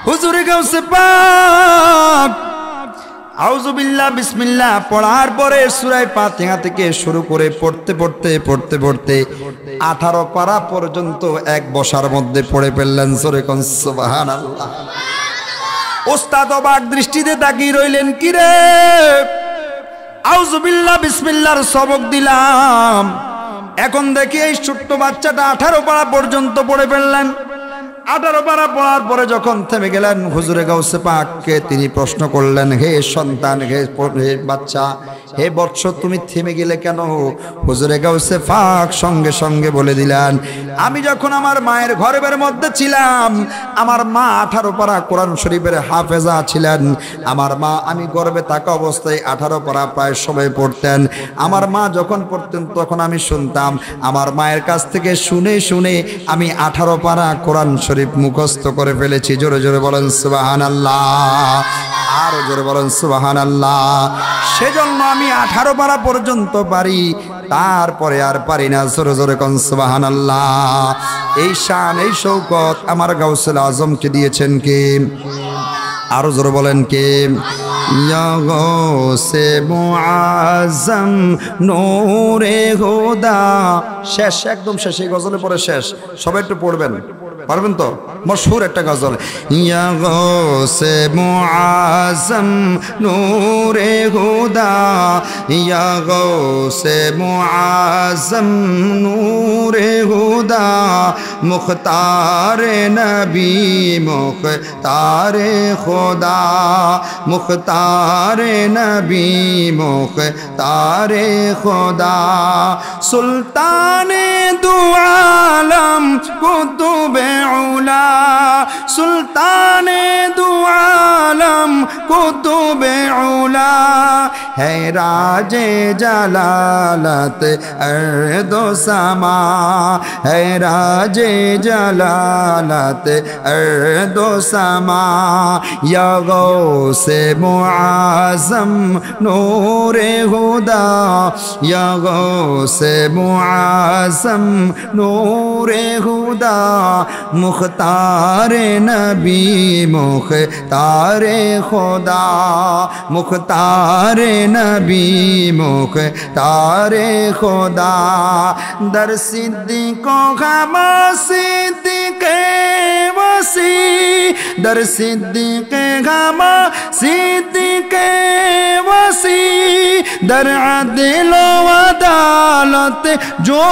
হুজুরে গাউসে পাক আউযু বিল্লাহ বিসমিল্লাহ পড়ার পরে সূরা ফাতিহা থেকে শুরু করে পড়তে 18 পারা পর্যন্ত এক বসার মধ্যে পড়ে ফেললেন। সূরা কোন সুবহানাল্লাহ। ওস্তাদ অবাক দৃষ্টিতে তাকিয়ে রইলেন, কি রে আউযু বিল্লাহ বিসমিল্লাহর সবক দিলাম, এখন দেখি এই ছোট্ট বাচ্চাটা 18 পারা পর্যন্ত পড়ে ফেললেন। 18 পারা পড়ার পরে যখন থেমে গেলেন হুজুরে গাউসে পাককে তিনি প্রশ্ন করলেন, হে সন্তান, হে বাচ্চা, হে বৎস, তুমি থেমে গেলে কেন? হুজুরে গাউসে পাক সঙ্গে সঙ্গে বলে দিলেন, আমি যখন আমার মায়ের গর্ভের মধ্যে ছিলাম, আমার মা 18 পারা কোরআন শরীফের হাফেজা ছিলেন। আমার মা আমি গর্ভে থাকা অবস্থায় 18 পারা প্রায় সবাই পড়তেন। আমার মা যখন পড়তেন তখন আমি শুনতাম। আমার মায়ের কাছ থেকে শুনে শুনে আমি 18 পারা কোরআন শরীফ মুখস্থ করে ফেলেছি। জোরে জোরে বলেন সুবহানাল্লাহ, আরো জোরে বলেন সুবহানাল্লাহ। সেজন্য আমি 18 পারা পর্যন্ত পারি, তারপরে আর পারি না। জোরে জোরে কোন সুবহানাল্লাহ। এই শান এই শৌকত আমার গাউসুল আজমকে দিয়েছেন কে? আরো জোরে বলেন কে? ইয়া গাউসে মুআজ্জম নূরে হুদা। শেষ, একদম শেষ, এই গজলে পরে শেষ। সবাই একটু পড়বেন, পারবেন তো? মশহুর একটা গজল। ইয়া গাউসে মুআজ্জম নূরে হুদা, ইয়া গাউসে মুআজ্জম নূরে হুদা, মুখতারে নবী মুখতারে খুদা, মুখতারে নবী মুখতারে খুদা, সুলতানে দু আলম কুতুবে উলা, সুলতানে দু আলম কুতুবে উলা, है राजे जलालत अर्दो समा, है राजे जलालत अर्दो समा, या गौसे मुआज़म नूरे हुदा, या गौसे मुआज़म नूरे हुदा, मुख्तारे नबी मुख्तारे खुदा, मुख्तारे नबी मुख्तारे खुदा, दर सिद्दीको गमा सिद्दीके वसी, दर सिद्दीके गमा सिद्दीके वसी, दर अदल अदालत जो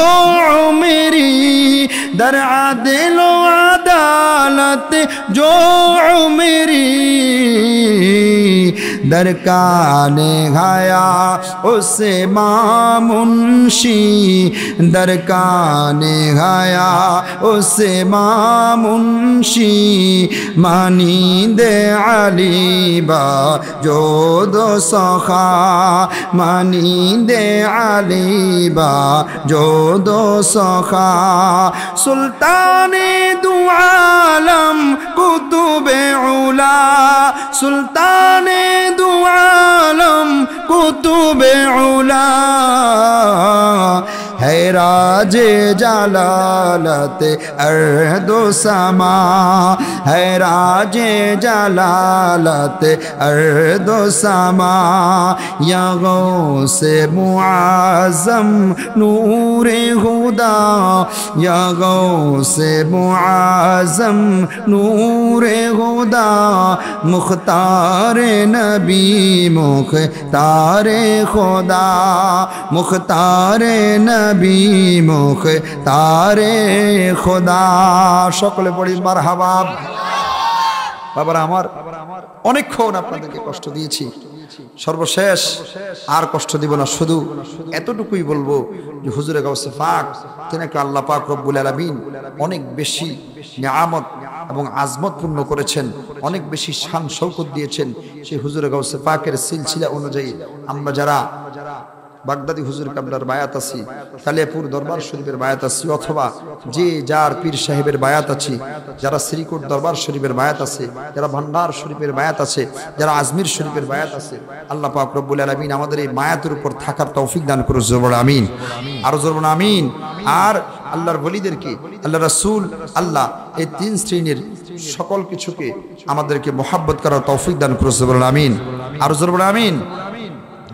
मेरी, दर अदल अदालत जो मेरी, दरकाने गाया उसे मामुंशी, दरकाने गाया उसे मामुंशी, मानी दे अली बा जो दो सखा, मानी दे अली बा जो दो सखा, सुल्ताने दु आलम कुतुबे उला, सुल्ताने दु आलम कुतुबे उला, है राजे जलालत अर्दो समा है राजे जलालत अर्दो समा या गौसे मुआज़म नूरे खुदा या गौसे मुआज़म नूरे खुदा मुख्तारे नबी मुख्तारे खुदा मुख्तारे नबी मुख्तारे खुदा সকলে পড়ি মারহাবা। বাবারা আমার অনেকক্ষণ আপনাদেরকে কষ্ট দিয়েছি, সর্বশেষ আর কষ্ট দিব না, শুধু এতটুকুই বলবো যে হুজুরে গাউসে পাক তিনাকে আল্লাহ পাক রব্বুল আলামিন অনেক বেশি নিয়ামত এবং আজমত পূর্ণ করেছেন, অনেক বেশি শান শৌকত দিয়েছেন। সেই হুজুরে গাউসে পাকের সিলসিলা অনুযায়ী আমরা যারা বাগদাদি হুজুর কাবলার বায়াত আছি, কালিয়াপুর দরবার শরীফের বায়াত আছি, অথবা যে যার পীর সাহেবের বায়াত আছি, যারা শ্রীকোট দরবার শরীফের বায়াত আছে, যারা ভান্ডার শরীফের বায়াত আছে, যারা আজমির শরীফের বায়াত আছে, আল্লাহ পাক রব্বুল আলামিন আমাদের এই মায়াতের উপর থাকার তৌফিক দান করুন। জোরে আমিন, আরো জোরে আমিন। আর আল্লাহর ওলিদেরকে, আল্লাহ রাসূল, আল্লাহ এই তিন শ্রেণীর সকল কিছুকে আমাদেরকে মোহাব্বত করার তৌফিক দান করুন। জোরে আমিন, আরো জোরে আমিন।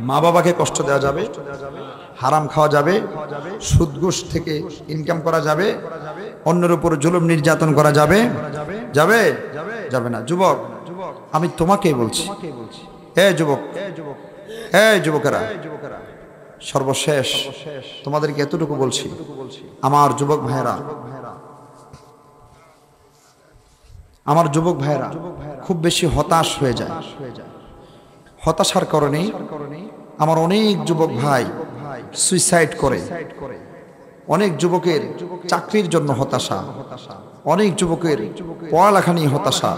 মা বাবাকে কষ্ট দেওয়া যাবে, হারাম খাওয়া যাবে, সুদ ঘুষ থেকে ইনকাম করা যাবে, অন্যের উপর জুলুম নির্যাতন করা যাবে যাবে যাবে না। যুবক, আমি তোমাকেই বলছি, হে যুবক, হে যুবকেরা, সর্বশেষ তোমাদেরকে এতটুকু বলছি, আমার যুবক ভাইয়েরা, আমার যুবক ভাইয়েরা খুব বেশি হতাশ হয়ে যায়। হতাশার কারণে আমার অনেক যুবক ভাই সুইসাইড করে, অনেক যুবকের চাকরির জন্য হতাশা, অনেক যুবকের পড়ালেখা নিয়ে হতাশা,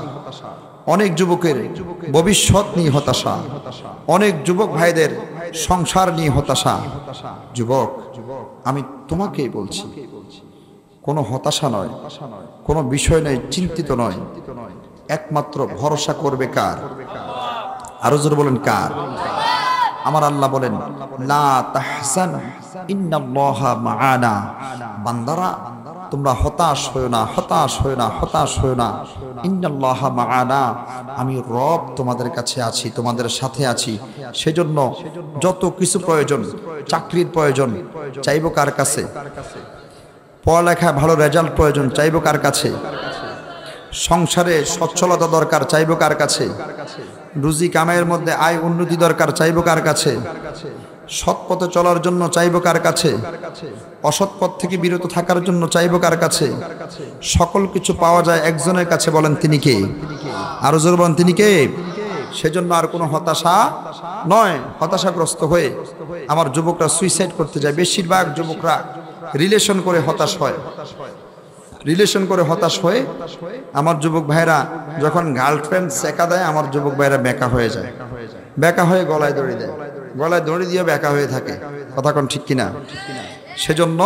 অনেক যুবকের ভবিষ্যৎ নিয়ে হতাশা, অনেক যুবক ভাইদের সংসার নিয়ে হতাশা। যুবক, আমি তোমাকেই বলছি, কোনো হতাশা নয়, কোনো বিষয় নয়, চিন্তিত নয়, একমাত্র ভরসা করবে কার? আরো জোরে বলেন কার? আমার আল্লাহ বলেন, লা তাহজান ইন্নাল্লাহা মাআনা। বান্দারা, তোমরা হতাশ হয়ো না, হতাশ হয়ো না, হতাশ হয়ো না। ইন্নাল্লাহা মাআনা, আমি রব তোমাদের কাছে আছি, তোমাদের সাথে আছি। সেজন্য যত কিছু প্রয়োজন, চাকরির প্রয়োজন, চাইবো কার কাছে? পড়ালেখা ভালো রেজাল্ট প্রয়োজন, চাইবো কার কাছে? সংসারে সচ্ছলতা দরকার, চাইবো কার কাছে? রুজি কামাইয়ের মধ্যে আয় উন্নতি দরকার, চাইবো কার কাছে? সৎ পথে চলার জন্য চাইবো কার কাছে? অসৎ পথ থেকে বিরত থাকার জন্য চাইবো কার কাছে? সকল কিছু পাওয়া যায় একজনের কাছে, বলেন তিনি কে? আরো জোরে বলেন তিনি কে? সেজন্য আর কোনো হতাশা নয়। হতাশাগ্রস্ত হয়ে আমার যুবকরা সুইসাইড করতে যায়। বেশিরভাগ যুবকরা রিলেশন করে হতাশ হয়, রিলেশন করে হতাশ হয়ে আমার যুবক ভাইরা যখন গার্লফ্রেন্ড সেকা দেয়, আমার যুবক ভাইরা বেকা হয়ে যায়, বেকা হয়ে গলায় দড়ি দেয়, গলায় দড়ি দিয়ে বেকা হয়ে থাকে। কথা কোন ঠিক কিনা? সেজন্য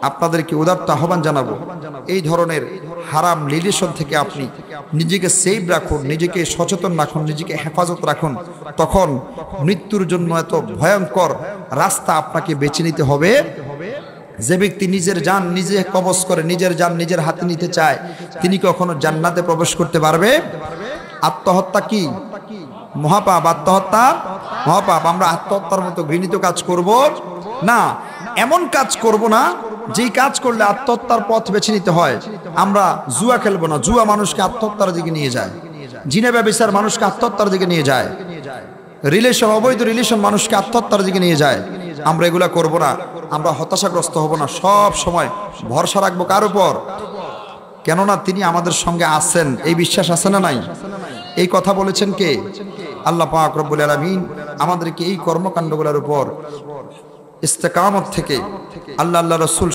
আপনাদেরকে উদাত্ত আহ্বান জানাবো, এই ধরনের হারাম রিলেশন থেকে আপনি নিজেকে সেভ রাখুন, নিজেকে সচেতন রাখুন, নিজেকে হেফাজত রাখুন। তখন মৃত্যুর জন্য এত ভয়ঙ্কর রাস্তা আপনাকে বেছে নিতে হবে। যে ব্যক্তি নিজের জান নিজে কবজ করে, নিজের জান নিজের হাতে নিতে চায়, তিনি কখনো জান্নাতে প্রবেশ করতে পারবে? আত্মহত্যা কি মহাপাপ? আত্মহত্যা মহাপাপ। আমরা আত্মহত্যার মতো ঘৃণিত কাজ করব না, এমন কাজ করব না যেই কাজ করলে আত্মহত্যার পথ বেছে নিতে হয়। আমরা জুয়া খেলবো না, জুয়া মানুষকে আত্মহত্যার দিকে নিয়ে যায়। জিনা ব্যভিচার মানুষকে আত্মহত্যার দিকে নিয়ে যায়। রিলেশন, অবৈধ রিলেশন মানুষকে আত্মহত্যার দিকে নিয়ে যায়। আমরা এগুলা করব না, আমরা হতাশাগ্রস্ত হব না, সব সময় ভরসা রাখবো কার উপর? কেননা তিনি আমাদের সঙ্গে আছেন, এই বিশ্বাস আছে না নাই? এই কথা বলেছেন কে? আল্লাহ পাক রব্বুল আলামিন আমাদেরকে এই কর্মকাণ্ডগুলোর উপর ইস্তেকামত থেকে আল্লাহ রাসূল